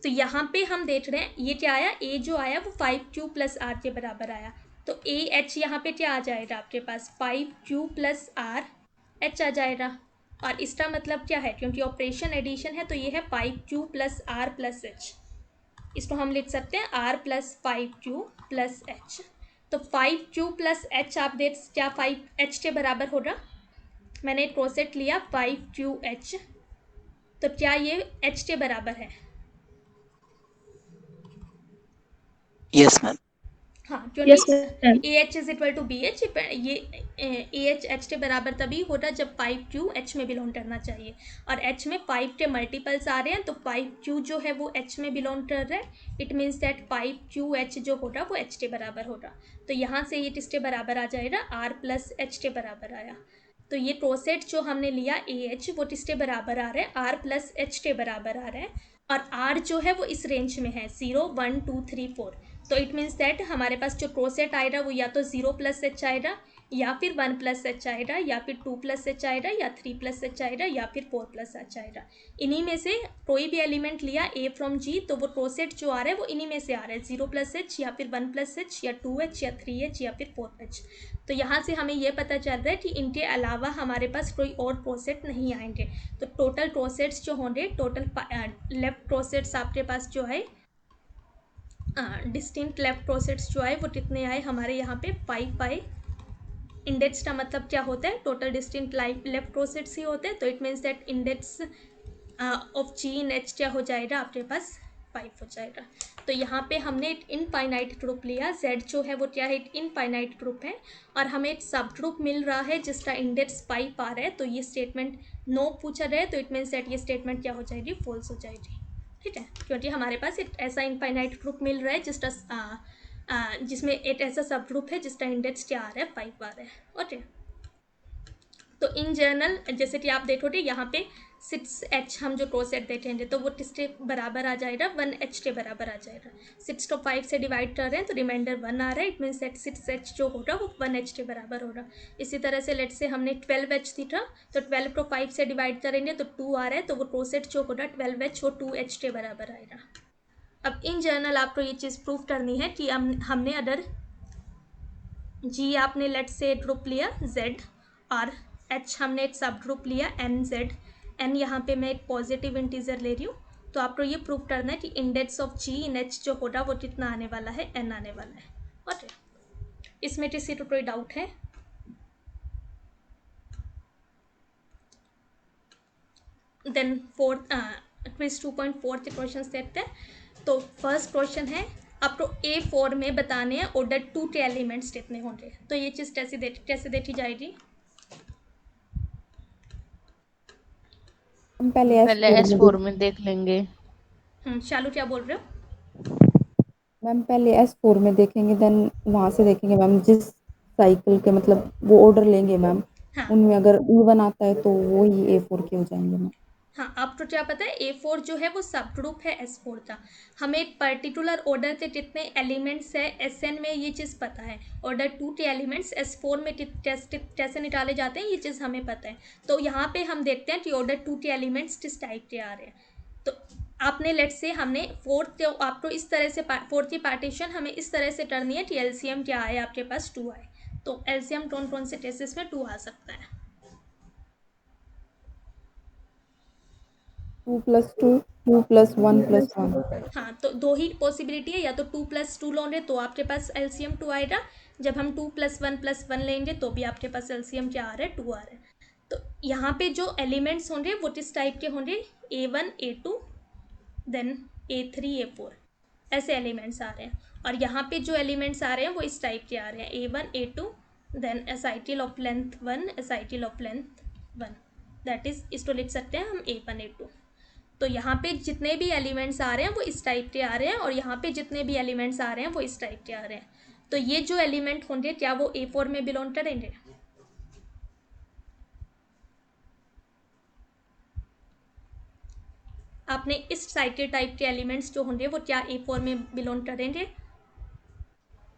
तो यहाँ पे हम देख रहे हैं ये क्या आया, ए जो आया वो 5 क्यू प्लस आर के बराबर आया। तो ए एच यहाँ पे क्या आ जाएगा आपके पास, 5 क्यू प्लस आर एच आ जाएगा। और इसका मतलब क्या है, क्योंकि ऑपरेशन एडिशन है तो ये है 5 Q plus R plus H. इसको हम लिख सकते हैं R plus 5 Q plus H. तो 5 क्यू प्लस एच आप देख क्या 5 एच के बराबर होगा, मैंने एक प्रोसेट लिया 5 क्यू एच, तो क्या ये एच के बराबर है, Yes, ma'am. हाँ, क्योंकि A H is equal to B H, ये ए एच एच के बराबर तभी होता जब 5 क्यू एच में बिलोंग करना चाहिए, और एच में 5 के मल्टीपल्स आ रहे हैं तो 5 क्यू जो है वो एच में बिलोंग कर रहा है। It means that 5 Q H जो होगा वो एच के बराबर होगा। तो यहाँ से ये किसके बराबर आ जाएगा, आर प्लस एच के बराबर आया। तो ये प्रोसेट जो हमने लिया ए एच वो किसके बराबर आ रहा है, आर प्लस एच के बराबर आ रहा है, और आर जो है वो इस रेंज में है 0 1 2 3 4। तो इट मीन्स दैट हमारे पास जो प्रोसेट आएगा वो या तो 0 प्लस एच आएगा या फिर 1 प्लस एच आएगा, या फिर 2 प्लस एच आएगा, या 3 प्लस एच आएगा, या फिर 4 प्लस एच आएगा। इन्हीं में से कोई भी एलिमेंट लिया ए फ्रॉम जी, तो वो प्रोसेट जो आ रहा है वो इन्हीं में से आ रहा है, 0 प्लस एच या फिर 1 प्लस एच या 2H या 3H या फिर 4H। तो यहाँ से हमें ये पता चल रहा है कि इनके अलावा हमारे पास कोई और प्रोसेट नहीं आएंगे। तो टोटल प्रोसेट्स जो होंगे, टोटल लेफ्ट प्रोसेट्स आपके पास जो है, डिस्टिंक्ट लेफ्ट प्रोसेट्स जो आए वो कितने आए हमारे यहाँ पे 5 आए। इंडेक्स का मतलब क्या होता है, टोटल डिस्टिंक्ट लेफ्ट प्रोसेट्स ही होते हैं। तो it means that index of G in H क्या हो जाएगा आपके पास 5 हो जाएगा। तो यहाँ पे हमने एक इनफाइनाइट ग्रुप लिया, Z जो है वो क्या है, एक इनफाइनाइट ग्रुप है, और हमें एक सब ग्रुप मिल रहा है जिसका इंडेक्स 5 आ रहा है। तो ये स्टेटमेंट नो पूछा जाए तो इट मीन्स दैट ये स्टेटमेंट क्या हो जाएगी, फॉल्स हो जाएगी। ठीक है, क्योंकि हमारे पास एक ऐसा इनफाइनाइट ग्रुप मिल रहा है जिसमें एक ऐसा सब ग्रुप है जिसका इंडेक्स क्या आ रहा है, 5 आ रहा है। ओके, तो इन जनरल जैसे कि आप देखोगे यहाँ पे 6H हम जो प्रोसेट देखेंगे तो वो किसके बराबर आ जाएगा, 1H के बराबर आ जाएगा। 6 को 5 से डिवाइड कर रहे हैं तो रिमाइंडर 1 आ रहा है, इट मीन्स दैट 6H जो होगा वो 1H के बराबर होगा। इसी तरह से लेट से हमने 12H थी था, तो 12 को 5 से डिवाइड करेंगे तो 2 आ रहा है, तो वो प्रोसेट जो होगा 12H वो 2H के बराबर आएगा। अब इन जनरल आपको ये चीज़ प्रूव करनी है कि हमने अगर जी आपने लेट से ग्रुप लिया Z, और H हमने एक सब ग्रुप लिया NZ, N यहाँ पे मैं एक पॉजिटिव इंटीजर ले रही हूँ, तो आपको ये प्रूव करना है कि index of G in H जो होगा वो कितना आने वाला है, N आने वाला है। ओके, इसमें किसी को कोई डाउट है? देन क्विज 2.4 के क्वेश्चन देखते हैं। तो फर्स्ट क्वेश्चन है, आपको A4 में बताने हैं ऑर्डर 2 के एलिमेंट्स कितने होंगे। तो ये चीज़ कैसे देखी जाएगी? हम पहले पहले S4 S4 में देख लेंगे। शालू क्या बोल रहे हो? मैम पहले S4 में देखेंगे, देन वहां से देखेंगे मैम जिस साइकिल के मतलब वो ऑर्डर लेंगे मैम, हाँ उनमें अगर E1 आता है तो वो ही A4 के हो जाएंगे मैम। हाँ, आपको क्या पता है, A4 जो है वो सब ग्रुप है S4 का। हमें एक पर्टिकुलर ऑर्डर के कितने एलिमेंट्स है Sn में ये चीज़ पता है, ऑर्डर 2 के एलिमेंट्स S4 में कैसे निकाले जाते हैं ये चीज़ हमें पता है। तो यहाँ पे हम देखते हैं कि ऑर्डर 2 के एलिमेंट्स किस टाइप के आ रहे हैं। तो आपने लेट से हमने फोर्थ, आपको इस तरह से फोर्थ की पार्टीशन हमें इस तरह से करनी है कि LCM क्या आए आपके पास 2 आए। तो LCM कौन कौन से केसेस में 2 आ सकता है? 2 + 2, 2 + 1 + 1। हाँ, तो 2 ही पॉसिबिलिटी है, या तो 2 + 2 लोगे तो आपके पास LCM 2 आएगा, जब हम 2 + 1 + 1 लेंगे तो भी आपके पास LCM क्या आ रहा है, 2 आ रहा है। तो यहाँ पे जो एलिमेंट्स होंगे वो किस टाइप के होंगे, A1 A2 then A3 A4 ऐसे एलिमेंट्स आ रहे हैं। और यहाँ पे जो एलिमेंट्स आ रहे हैं वो इस टाइप के आ रहे हैं, A1 A2 then a cycle of length 1 a cycle of length 1, that is इसको लिख सकते हैं हम A1 A2। तो यहाँ पे जितने भी एलिमेंट्स आ रहे हैं वो इस टाइप के आ रहे हैं, और यहाँ पे जितने भी एलिमेंट्स आ रहे हैं वो इस टाइप के आ रहे हैं। तो ये जो एलिमेंट होंगे क्या वो A4 में बिलोंग करेंगे? आपने इस साइकिल टाइप के एलिमेंट्स जो होंगे वो क्या A4 में बिलोंग करेंगे?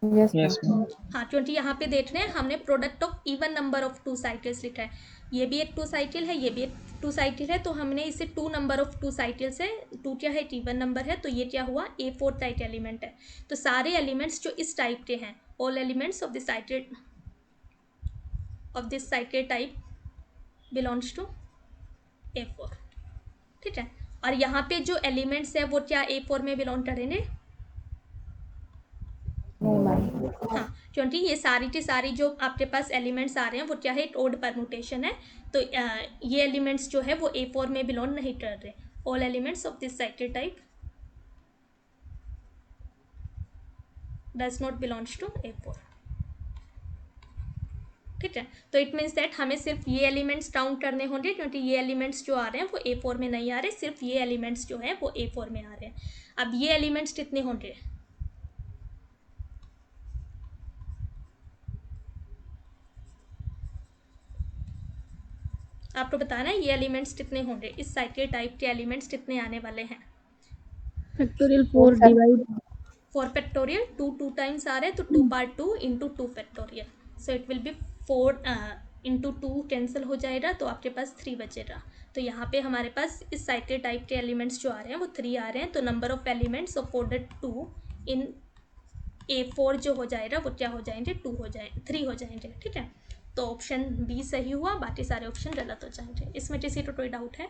Yes yes ma'am. मैम। हाँ, क्योंकि यहाँ पे देख रहे हैं हमने product of even number of 2 cycles लिखा है, ये भी एक 2 साइकिल है, ये भी एक 2 साइकिल है, तो हमने इसे 2 नंबर ऑफ 2 साइकिल से 2 क्या है, इवन नंबर है, तो ये क्या हुआ, A4 टाइप एलिमेंट है। तो सारे एलिमेंट्स जो इस टाइप के हैं, all elements of this cycle type belongs to A4। ठीक है, और यहाँ पे जो एलिमेंट्स है वो क्या A4 में बिलोंग करेंगे? No ma'am. हाँ, क्योंकि ये सारी की सारी जो आपके पास एलिमेंट्स आ रहे हैं वो क्या है, एक ओड परमुटेशन है। तो ये एलिमेंट्स जो है वो A4 में बिलोंग नहीं कर रहे। All elements of this cycle type does not belongs to A4। ठीक है, तो इट मीन्स दैट हमें सिर्फ ये एलिमेंट्स काउंट करने होंगे, क्योंकि ये एलिमेंट्स जो आ रहे हैं वो A4 में नहीं आ रहे, सिर्फ ये एलिमेंट्स जो हैं वो A4 में आ रहे हैं। अब ये एलिमेंट्स कितने होंगे, आपको बताना है, ये एलिमेंट्स कितने होंगे, इस साइकिल टाइप के एलिमेंट्स कितने आने वाले हैं? Factorial 4 divide for factorial 2 2 times आ रहे हैं, तो 2 × 2 × 2 factorial, so it will be 4 into 2 cancel हो जाएगा तो आपके पास 3 बचेगा। तो यहाँ पे हमारे पास इस साइकिल टाइप के एलिमेंट्स जो आ रहे हैं वो 3 आ रहे हैं। तो number of elements of order 2 in A4 जो हो जाएगा वो क्या हो जाएंगे, 2 हो जाए 3 हो जाएंगे। ठीक है, तो ऑप्शन बी सही हुआ, बाकी सारे ऑप्शन गलत हो जाएंगे। इसमें किसी को कोई डाउट है?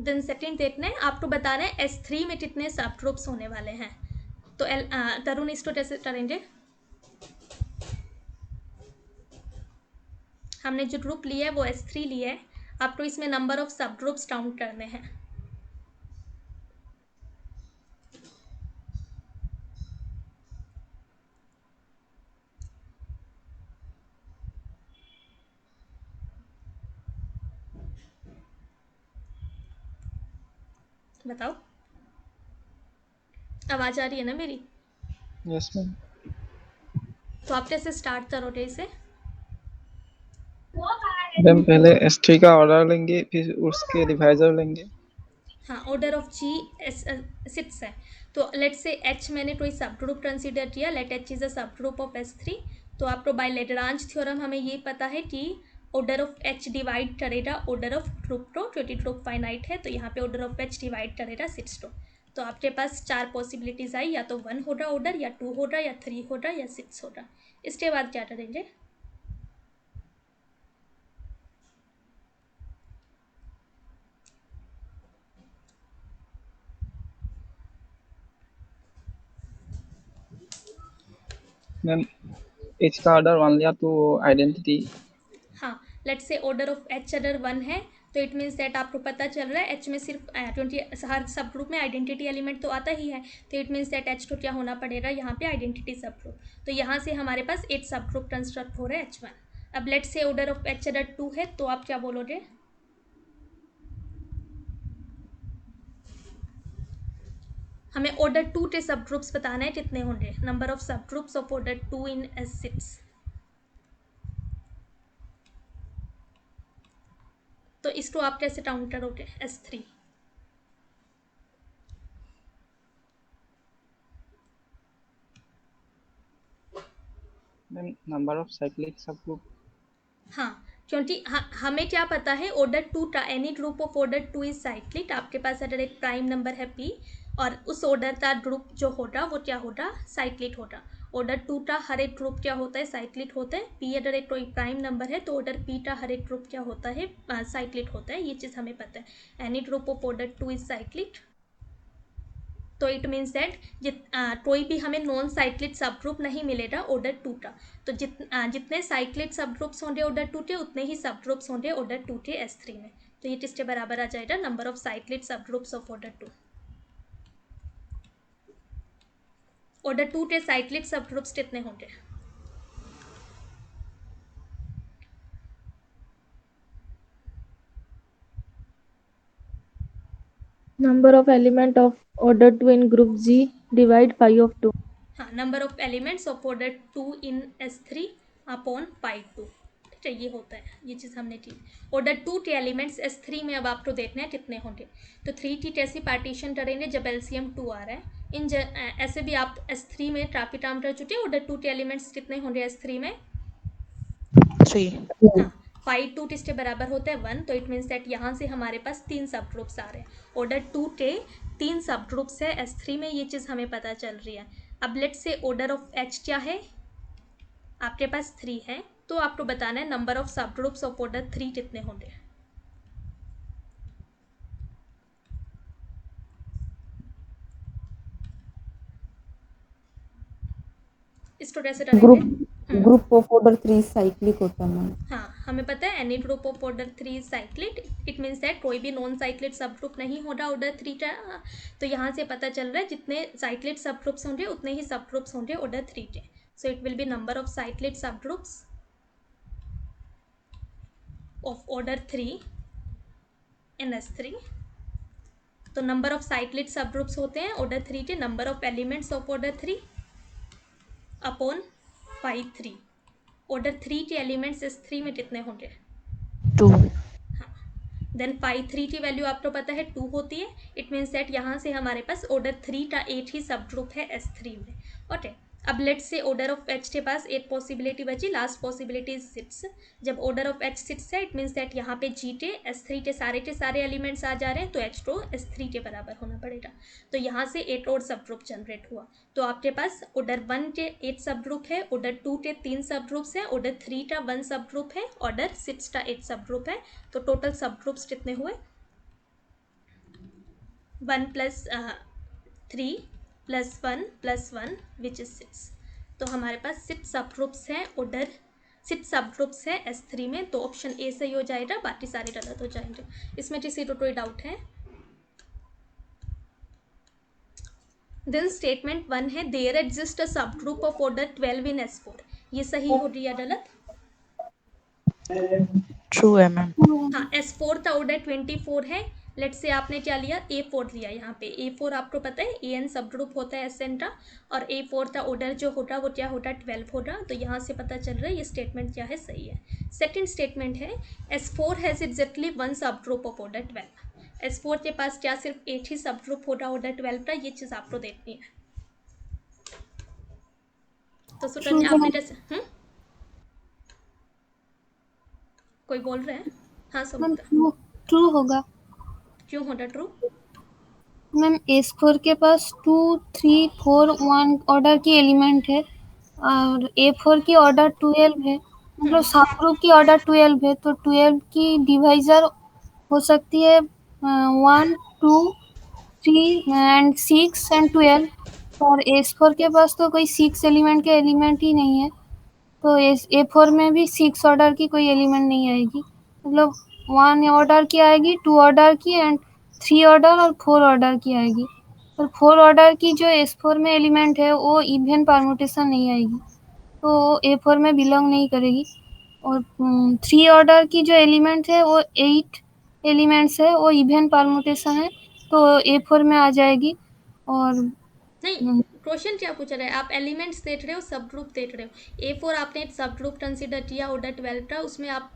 देन सेकेंड देखना है, आपको बता रहे हैं S3 में कितने सब ग्रुप्स होने वाले हैं। तो तरुण इसको कैसे करेंगे? हमने जो ग्रुप लिया है वो S3 लिया है, आपको इसमें नंबर ऑफ सब ग्रुप्स काउंट करने हैं। बताओ, आवाज आ रही है ना मेरी? Yes ma'am. तो आप कैसे स्टार्ट करोगे इसे? मैम पहले S3 का ऑर्डर लेंगे, फिर उसके डिवाइजर लेंगे। हाँ, ऑर्डर ऑफ G 6 है, तो लेट से H मैंने कोई सब ग्रुप कंसीडर किया, late H is a subgroup of S3। तो आपको बाय लेग्रांज थ्योरम हमें ये पता है कि ऑर्डर ऑफ H डिवाइड करेगा ऑर्डर ऑफ ग्रुप को, क्योंकि ग्रुप फाइनाइट है। तो यहाँ पे ऑर्डर ऑफ H डिवाइड करेगा 6 को। तो आपके पास 4 पॉसिबिलिटीज आई, या तो 1 होगा ऑर्डर, या 2 होगा, या 3 होगा, या 6 होगा। इसके बाद क्या करेंगे? मैम H का ऑर्डर 1 लिया तो आइडेंटिटी। हाँ, let's say order of H अगर 1 है तो इट मीन्स दैट आपको पता चल रहा है H में सिर्फ 20 हर सब ग्रुप में आइडेंटिटी एलिमेंट तो आता ही है। तो इट मीन्स दैट H को क्या होना पड़ेगा यहाँ पे, आइडेंटिटी सब ग्रुप। तो यहाँ से हमारे पास 8 सब ग्रुप कंस्ट्रक्ट हो रहे हैं H1। अब let's say order of H अगर 2 है तो आप क्या बोलोगे? हमें ऑर्डर 2 के सब ग्रुप्स बताना है कितने होंगे, नंबर ऑफ सब groups of order 2 in S6। तो इसको आप कैसे काउंट करोगे S3? Ma'am number of cyclic सब ग्रुप। हाँ, क्योंकि हमें क्या पता है, ऑर्डर 2 का any group of order 2 is cyclic. आपके पास अगर एक प्राइम नंबर है P और उस ऑर्डर का ग्रुप जो होगा वो क्या होगा, साइक्लिक होगा। ऑर्डर 2 का हर एक ग्रुप क्या होता है, साइक्लिक होता है। P अगर एक कोई प्राइम नंबर है तो ऑर्डर P का हर एक ग्रुप क्या होता है, साइक्लिक होता है। ये चीज़ हमें पता है। Any group of order 2 is cyclic, तो इट मीन्स दैट कोई भी हमें नॉन साइक्लिक सब ग्रुप नहीं मिलेगा ऑर्डर 2 का। तो जितने साइक्लिक सब ग्रुप्स होंगे ऑर्डर 2 के, उतने ही सब ग्रुप्स होंगे ऑर्डर 2 के S3 में। तो ये किसके बराबर आ जाएगा, नंबर ऑफ साइक्लिक सब ग्रुप्स ऑफ ऑर्डर 2। ऑर्डर 2 के साइक्लिक सब ग्रुप्स कितने होंगे? Number of element of order 2 in group G divide pi of 2. हाँ, number of elements of order 2 in S3 upon pi 2। ठीक है, ये होता है, ये चीज़ हमने की। ऑर्डर 2 के एलिमेंट्स S3 में अब आपको देखना है कितने होंगे। तो 3 की कैसी पार्टीशन करेंगे जब LCM 2 आ रहा है। ऐसे भी आप S3 में ट्राफी टर्म कर चुके हैं। ऑर्डर 2 के एलिमेंट्स कितने होंगे S3 में? 3 हाँ, फाइव 2 किसके बराबर होता है 1। तो इट मीन्स दैट यहाँ से हमारे पास 3 सब ग्रुप्स आ रहे हैं। ऑर्डर 2 के 3 सब ग्रुप्स है S3 में, ये चीज़ हमें पता चल रही है। अब let's say order of H क्या है, आपके पास 3 है। तो आपको बताना है नंबर ऑफ सब ग्रुप्स ऑफ ऑर्डर 3 कितने होंगे। इसको कैसे करेंगे? ग्रुप ऑफ ऑर्डर 3 साइक्लिक होता है मैम। हाँ, हमें पता है any group of order 3 cyclic. It means that कोई भी नॉन साइक्लिक सब ग्रुप नहीं होगा ऑर्डर 3 का। तो यहाँ से पता चल रहा है जितने साइक्लिक सब ग्रुप्स होंगे उतने ही सब ग्रुप्स होंगे ऑर्डर 3 के। So it will be number of cyclic सब groups of order 3 in S3। तो नंबर ऑफ साइक्लिक सब ग्रुप्स होते हैं ऑर्डर 3 के, number of elements of order 3 upon pi 3। Order 3 के एलिमेंट्स S3 में कितने होंगे? 2 देन पाई 3 की वैल्यू आपको पता है 2 होती है। इट मीन्स दैट यहाँ से हमारे पास ऑर्डर 3 का 8 ही सब ग्रुप है S3 में। ओके, अब लेट से ऑर्डर ऑफ एच के पास एक पॉसिबिलिटी बची, लास्ट पॉसिबिलिटी इज 6। जब ऑर्डर ऑफ एच 6 है इट मीन्स दैट यहाँ पे जी टे S3 के सारे एलिमेंट्स आ जा रहे हैं, तो एच टू S3 के बराबर होना पड़ेगा। तो यहाँ से 8 और सब ग्रुप जनरेट हुआ। तो आपके पास ऑर्डर 1 के 8 सब ग्रुप है, ऑर्डर 2 के 3 सब ग्रुप्स है, ऑर्डर 3 का 1 सब ग्रुप है, ऑर्डर 6 का 8 सब ग्रुप है। तो टोटल सब ग्रुप्स कितने हुए? 1 + 3 + 1 + 1 विच इज 6। तो हमारे पास 6 सब ग्रुप्स हैं, ऑर्डर 6 सब ग्रुप्स है S3 में। तो ऑप्शन ए सही हो जाएगा, बाकी सारे गलत हो जाएंगे। इसमें किसी को कोई डाउट है? देन स्टेटमेंट 1 है there exist a subgroup of order 12 in S4। ये सही हो रही है गलत? ट्रू है मैम। हाँ, S4 का ऑर्डर 24 है। लेट से आपने क्या लिया? A4 लिया। यहाँ पे A4 आपको पता है AN सब ग्रुप होता है SN का, और A4 का ऑर्डर जो होगा वो क्या होगा? 12 होगा। तो यहाँ से पता चल रहा है ये स्टेटमेंट क्या है, सही है। सेकेंड स्टेटमेंट है S4 हैज एग्जैक्टली 1 सब ग्रुप ऑफ ऑर्डर 12। S4 के पास क्या सिर्फ 8 ही सब ग्रुप होगा ऑर्डर 12 का? ये चीज़ आपको देखनी है। तो सुकन्या आपने जैसे कोई बोल रहे हैं? हाँ मैम सुमिता। ट्रू होगा। क्यों होगा ट्रू? मैम S4 के पास 2 3 4 1 ऑर्डर की एलिमेंट है और A4 की ऑर्डर 12 है, मतलब सब ग्रुप की ऑर्डर 12 है। तो 12 की डिवाइजर हो सकती है 1 2 3 एंड 6 एंड 12। और S4 के पास तो कोई 6 एलिमेंट के एलिमेंट ही नहीं है, तो A4 में भी 6 ऑर्डर की कोई एलिमेंट नहीं आएगी। मतलब 1 ऑर्डर की आएगी, 2 ऑर्डर की एंड 3 ऑर्डर और 4 ऑर्डर की आएगी। और 4 ऑर्डर की जो S4 में एलिमेंट है वो इवन परम्यूटेशन नहीं आएगी, तो A4 में बिलोंग नहीं करेगी। और 3 ऑर्डर की जो एलिमेंट है वो 8 एलिमेंट्स है, वो इवन परम्यूटेशन है, तो A4 में आ जाएगी। और नहीं, क्वेश्चन क्या पूछ रहे हैं आप? एलिमेंट्स देख रहे हो, सब ग्रुप देख रहे हो। A4 आपने एक सब ग्रुप कंसिडर किया ऑर्डर 12 का, उसमें आप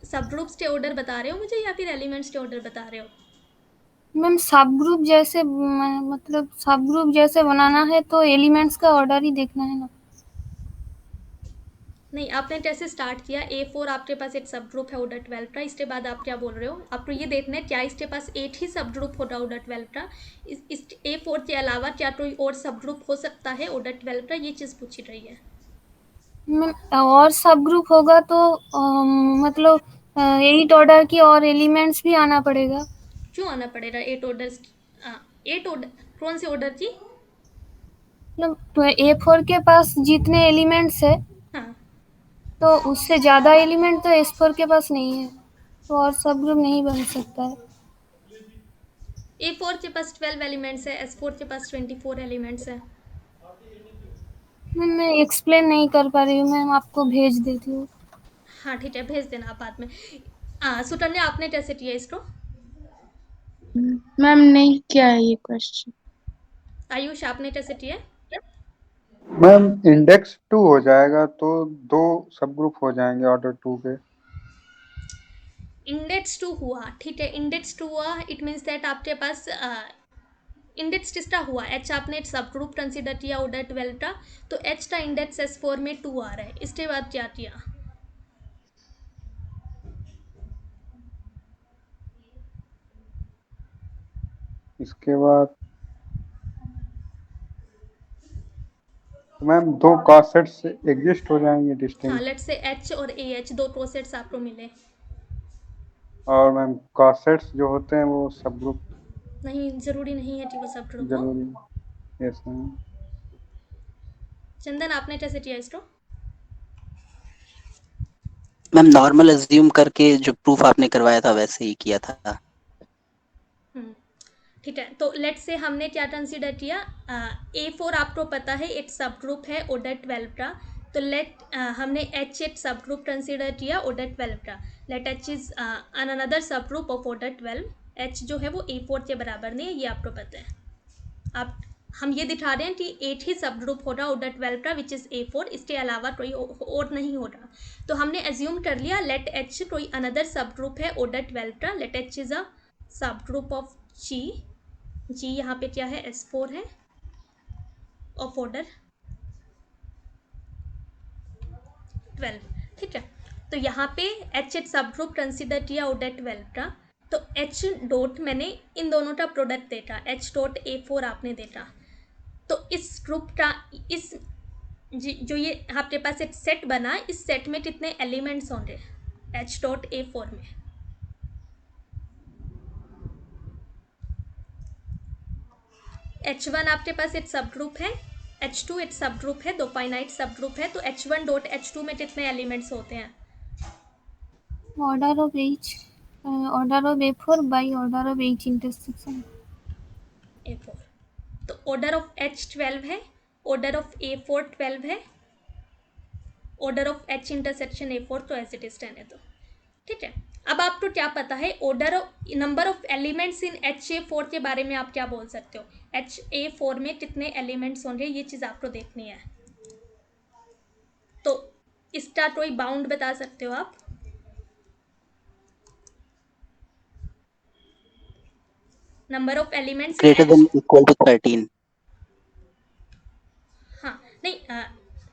सब ग्रुप्स के ऑर्डर बता रहे हो मुझे या फिर एलिमेंट्स के ऑर्डर बता रहे हो? मैम सब ग्रुप जैसे मतलब सब ग्रुप जैसे बनाना है तो एलिमेंट्स का ऑर्डर ही देखना है ना। नहीं, आपने कैसे स्टार्ट किया? A4 आपके पास एक सब ग्रुप है ऑर्डर 12 का, इसके बाद आप क्या बोल रहे हो? आपको ये देखना है क्या इसके पास 8 ही सब ग्रुप होगा ऑर्डर 12 का? इस A4 के अलावा क्या कोई और सब ग्रुप हो सकता है ऑर्डर 12 का? ये चीज़ पूछी रही है। मैम और सब ग्रुप होगा तो मतलब 8 ऑर्डर की और एलिमेंट्स भी आना पड़ेगा। क्यों आना पड़ेगा? 8 ऑर्डर कौन से ऑर्डर की? मतलब A4 के पास जितने एलिमेंट्स है हाँ, तो उससे ज़्यादा एलिमेंट तो S4 के पास नहीं है, तो और सब ग्रुप नहीं बन सकता है। A4 के पास 12 एलिमेंट्स है, S4 के पास 24 एलिमेंट्स है। मैम मैं एक्सप्लेन नहीं कर पा रही हूँ, मैम आपको भेज देती हूँ। हाँ ठीक है, भेज देना आप बाद में। सुकन्या आपने कैसे किया इसको? मैम नहीं किया है ये क्वेश्चन। आयुष आपने कैसे किया? मैम इंडेक्स 2 हो जाएगा तो 2 सब ग्रुप हो जाएंगे ऑर्डर 2 के। इंडेक्स 2 हुआ, ठीक है, इंडेक्स 2 हुआ, इट मीन्स दैट आपके पास इंडेक्स किसका हुआ? H आपने सब ग्रुप कंसिडर किया ऑर्डर 12 का, तो H का इंडेक्स S4 में 2 आ रहा है। इसके बाद क्या किया? इसके बाद मैम 2 कॉसेट्स एग्जिस्ट हो जाएंगे हाँ, डिस्टिंक्ट। लेट से H और AH 2 कोसेट्स आपको मिले। और मैम कॉसेट्स जो होते हैं वो सब ग्रुप नहीं, ज़रूरी नहीं है कि वो सब ग्रुप हो। जरूरी। Yes ma'am. चंदन आपने कैसे किया इसको? मैम नॉर्मल अज्यूम करके जो प्रूफ आपने करवाया था वैसे ही किया था। ठीक है, तो लेट से हमने क्या कंसिडर किया? A4 आपको पता है एक सब ग्रुप है ऑर्डर 12 का, तो हमने H एक सब ग्रुप कंसिडर किया ऑर्डर 12 का। लेट H इज अनदर सब ग्रुप ऑफ ऑर्डर 12। H जो है वो A4 के बराबर नहीं है, ये आपको पता है। हम ये दिखा रहे हैं कि 8 ही सब ग्रुप होगा ऑर्डर 12 का विच इज़ A4, इसके अलावा कोई और नहीं होगा। तो हमने एज्यूम कर लिया लेट H कोई अनदर सब ग्रुप है ऑर्डर 12 का। Late H is a subgroup of G यहाँ पे क्या है? S4 है ऑफ ऑर्डर 12, ठीक है। तो यहाँ पे एच एट सब ग्रुप कंसिडर किया ऑर्डर 12 का, तो एच डॉट मैंने इन दोनों का प्रोडक्ट देखा, एच डॉट A4 आपने देखा, तो इस ग्रुप का इस जो ये आपके पास एक सेट बना, इस सेट में कितने एलिमेंट्स होंगे एच डॉट A4 में? H1 आपके पास एक सब ग्रुप है, H2 एक सब ग्रुप है, दो फाइनाइट सब ग्रुप है, तो H1 डॉट H2 में कितने एलिमेंट्स होते हैं? Order of A4 by order of H intersection. A4, तो ऑर्डर ऑफ H12 है, ऑर्डर ऑफ A4 12 है, order of H intersection A4 तो एज इट इज 10 है, तो ठीक है। अब आपको क्या पता है order number of elements in HA4 के बारे में आप क्या बोल सकते हो? HA4 में कितने एलिमेंट्स होंगे, ये चीज़ आपको देखनी है, तो इसका कोई बाउंड बता सकते हो आप? Number of elements in greater than equal to 13. हाँ नहीं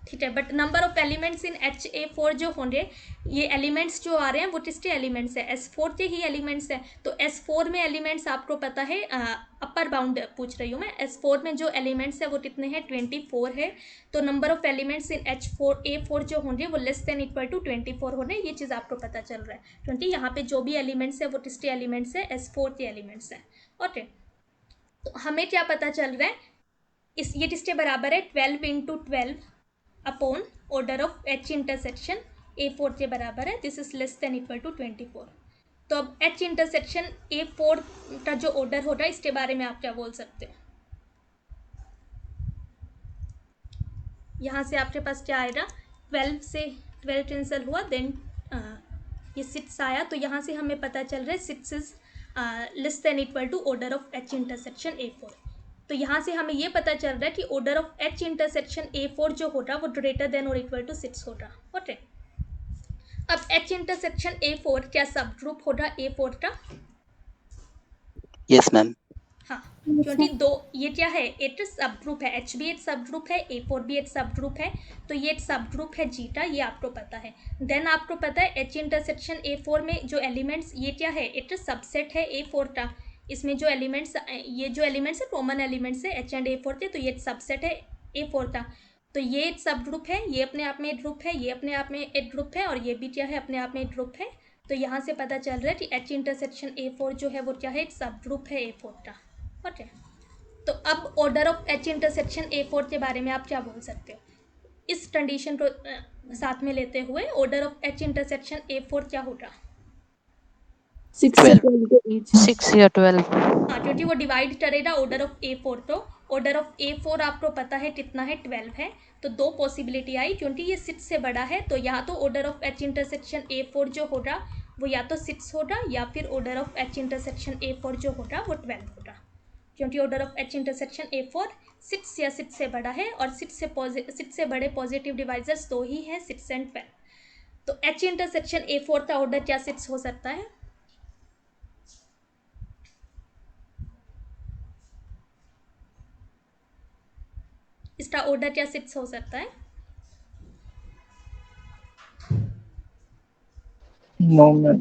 ठीक है, but number of elements in HA4 जो होंगे, ये एलिमेंट्स जो आ रहे हैं वो किसके एलिमेंट्स है? S4 के ही एलिमेंट्स है, तो S4 में एलिमेंट्स आपको पता है, अपर बाउंड पूछ रही हूँ मैं, S4 में जो एलिमेंट्स है वो कितने हैं? 24 है, तो number of elements in A4 जो होंगे वो लेस देन इक्वल टू 24 होने, ये चीज़ आपको पता चल रहा है, क्योंकि यहाँ पे जो भी एलिमेंट्स है वो किसके एलिमेंट्स है? S4 के एलिमेंट्स है, ओके। तो हमें क्या पता चल रहा है, ये किसके बराबर है? 12 into 12 upon order of H intersection A4 के बराबर है, this is less than equal to 24। तो अब H इंटरसेक्शन A4 का जो ऑर्डर होगा, इसके बारे में आप क्या बोल सकते हो? यहाँ से आपके पास क्या आएगा? 12 से 12 कैंसिल हुआ, देन ये 6 आया, तो यहाँ से हमें पता चल रहा है 6 is less than equal to order of H intersection A4। तो यहाँ से हमें ये पता चल रहा है कि order of H intersection A4 जो होगा वो ग्रेटर देन और इक्वल टू 6 होगा, ओके। अब H इंटरसेक्शन A4 क्या सब ग्रुप होगा A4 का? Yes, ma'am. हाँ, क्योंकि दो ये क्या है, एक सब ग्रुप है, H भी एक सब ग्रुप है, A4 भी एक सब ग्रुप है, तो ये एक सब ग्रुप है G का, ये आपको पता है। देन आपको पता है H इंटरसेक्शन A4 में जो एलिमेंट्स, ये क्या है, एक सबसेट है A4 का, इसमें जो एलिमेंट्स, ये जो एलिमेंट्स है कॉमन एलिमेंट्स है H एंड A4 के, तो ये एक सबसेट है A4 का, तो ये एक सब ग्रुप है, ये अपने आप में एक ग्रुप है, ये अपने आप में एक ग्रुप है, और ये भी क्या है, अपने आप में एक ग्रुप है। तो यहाँ से पता चल रहा है कि H इंटरसेक्शन A4 जो है वो क्या है, एक सब ग्रुप है A4 का, ओके। तो अब order of H intersection A4 के बारे में आप क्या बोल सकते हो? इस कंडीशन को साथ में लेते हुए order of H intersection A4 क्या होगा? 6 से 12 के बीच। 6 या 12. हाँ, क्योंकि वो डिवाइड करेगा ऑर्डर ऑफ A4, तो ऑर्डर ऑफ A4 आपको पता है कितना है, 12 है, तो दो पॉसिबिलिटी आई, क्योंकि ये 6 से बड़ा है, तो या तो order of H intersection A4 जो होगा वो या तो 6 होगा, या फिर order of H intersection A4 जो होगा वो 12 होगा, क्योंकि order of H intersection A4 6 या 6 से बड़ा है, और 6 से बड़े पॉजिटिव डिवाइजर्स दो ही है, 6 एंड 12। तो H इंटरसेक्शन A4 का ऑर्डर क्या 6 हो सकता है? इसका ऑर्डर क्या 6 हो सकता है? No ma'am.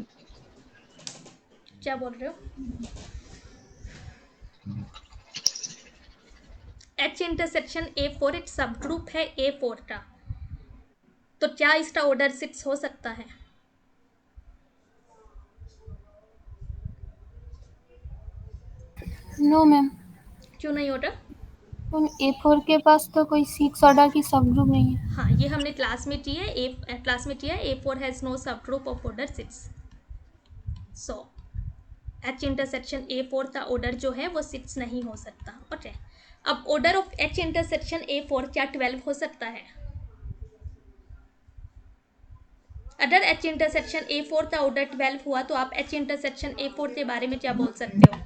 क्या बोल रहे हो? H इंटरसेक्शन A4 एक सब ग्रुप है A4 का, तो क्या इसका ऑर्डर 6 हो सकता है? नो मैम, क्यों नहीं होगा? A4 के पास तो कोई 6 ऑर्डर की सब ग्रुप नहीं है। हाँ, ये हमने क्लास में किया है, A4 हैज़ नो सब group of order 6, so H intersection A4 का ऑर्डर जो है वो 6 नहीं हो सकता, ओके। अब order of H intersection A4 क्या 12 हो सकता है? अगर H इंटरसेक्शन A4 का ऑर्डर 12 हुआ, तो आप H इंटरसेक्शन A4 के बारे में क्या बोल सकते हो?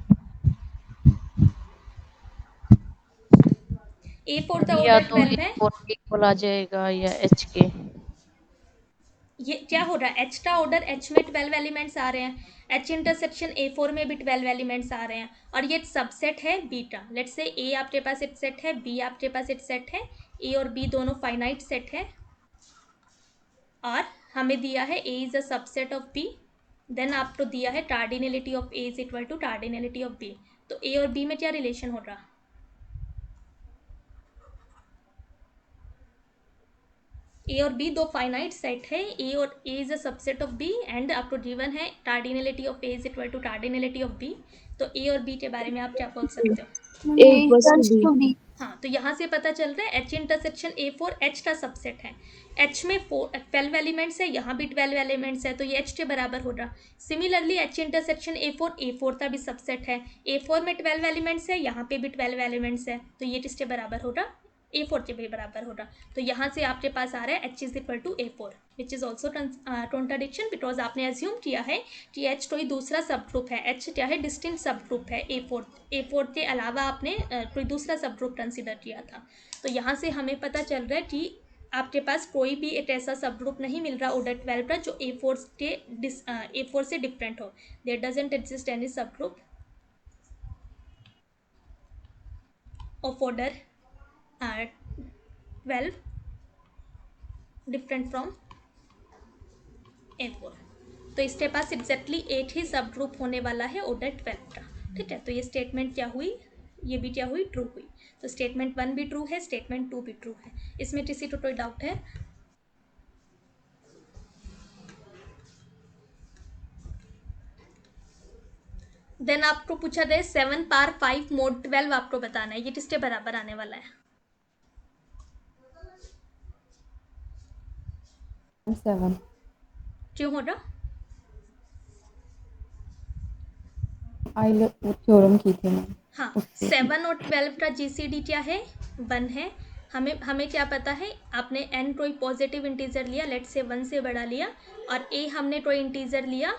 A4 का या ऑर्डर तो 12 है, A4 इक्वल आ जाएगा या H के. ये क्या हो रहा है, H का ऑर्डर, H में 12 एलिमेंट्स आ रहे हैं, H इंटरसेक्शन A4 में भी 12 एलिमेंट्स आ रहे हैं, और ये सबसेट है B का। लेट्स से A आपके पास एक सेट है, B आपके पास एक सेट है, A और B दोनों फाइनाइट सेट है, और हमें दिया है A is a subset of B, then आपको दिया है cardinality of A is equal to cardinality of B. तो ए और बी में क्या रिलेशन हो रहा? ए और बी दो फाइनाइट सेट है, ए और A is a subset of B and आपको गिवन है cardinality of A is equal to cardinality of B. तो ए और बी के बारे में आप क्या बोल सकते हो? A equals to B. हाँ, तो यहाँ से पता चल रहा है H intersection A four H का सबसेट है। एच में 12 एलिमेंट्स है, यहाँ भी 12 एलिमेंट्स है, तो ये एच के बराबर हो रहा। Similarly H intersection A four का भी सबसेट है, ए फोर में 12 एलिमेंट्स है, यहाँ पे भी 12 एलिमेंट्स है, तो ये किसके बराबर हो रहा? ए फोर के भी बराबर हो रहा। तो यहाँ से आपके पास आ रहा है H is equal to A four, which is also contradiction, because आपने एज्यूम किया है कि एच कोई दूसरा सब ग्रुप है। एच क्या है? डिस्टिंक्ट सब ग्रुप है ए फोर के अलावा आपने कोई दूसरा सब ग्रुप कंसिडर किया था। तो यहाँ से हमें पता चल रहा है कि आपके पास कोई भी एक ऐसा सब ग्रुप नहीं मिल रहा ऑर्डर 12 का जो ए फोर से डिफरेंट हो। देयर डजंट एग्जिस्ट एनी सब group of order 12 different from A4। तो इसके पास एग्जैक्टली 8 ही सब ग्रुप होने वाला है ऑर्डर 12 का। ठीक है, तो ये स्टेटमेंट क्या हुई? ये भी क्या हुई? ट्रू हुई। तो स्टेटमेंट 1 भी ट्रू है, स्टेटमेंट 2 भी ट्रू है। इसमें किसी को कोई डाउट है? देन आपको पूछा जाए 7 पावर 5 मोड 12 आपको बताना है, ये किसके बराबर आने वाला है? 7 क्यों हो रहा? थ्योरम की थी मैं। हाँ, 7 और 12 का जीसीडी क्या है? 1 है। हमें क्या पता है? आपने n कोई पॉजिटिव इंटीजर लिया, लेट से 1 से बड़ा लिया, और a हमने कोई इंटीजर लिया,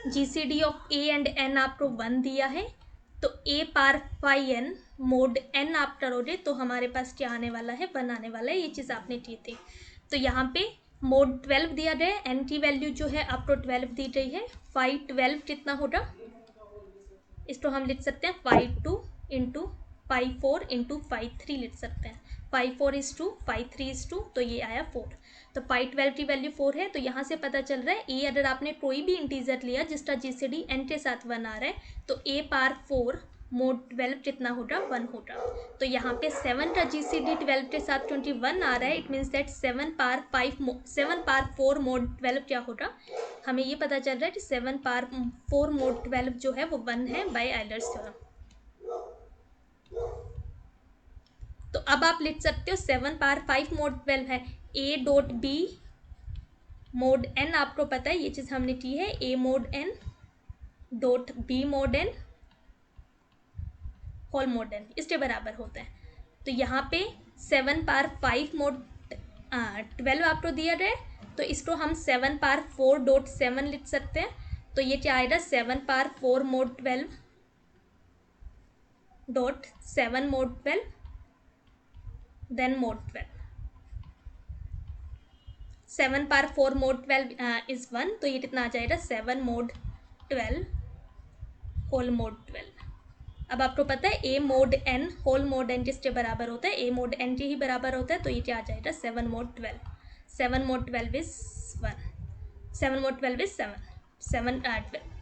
GCD of a and n आपको 1 दिया है। तो a पार फाई n मोड n आप करोगे तो हमारे पास क्या आने वाला है? 1 आने वाला है। ये चीज़ आपने की थी। तो यहाँ पे मोड 12 दिया गया है, n की वैल्यू जो है आपको 12 दी गई है। फाई 12 कितना होगा? इसको हम लिख सकते हैं 5 2 इंटू 4 इंटू 3 लिख सकते हैं। 4 इज 2, 3 इज 2, तो ये आया 4। तो 12 की वैल्यू 4 है। तो यहाँ से पता चल रहा है ए अगर आपने कोई भी इंटीजर लिया जिसका जीसीडी n के साथ 1 आ रहा है, तो a पार 4 मोड 12 कितना होगा? 1 होगा। तो यहाँ पे 7 का जीसीडी 12 के साथ 21 आ रहा है, इट मीन्स दैट 7 पार 4 मोड 12 क्या होगा? हमें ये पता चल रहा है कि 7 पार 4 मोड 12 जो है वो 1 है बाय आइलर्स थ्योरम। तो अब आप लिख सकते हो 7 पार 5 मोड 12 है, a dot B mod n आपको पता है, ये चीज़ हमने की है, a mod n dot B mod n whole mod n इसके बराबर होता है। तो यहाँ पे 7 पार 5 मोड 12 आपको दिया गया है, तो इसको हम 7 पार 4 डॉट 7 लिख सकते हैं। तो ये क्या आएगा? 7 पार 4 mod 12 dot 7 mod 12 then mod 12। 7 पार 4 मोड 12 इज 1, तो ये कितना आ जाएगा? 7 मोड 12 होल मोड 12। अब आपको पता है a mod n whole mod n किसके बराबर होता है? a मोड n के ही बराबर होता है। तो ये क्या आ जाएगा? 7 mod 12। 7 mod 12 is 1, 7 mod 12 is 7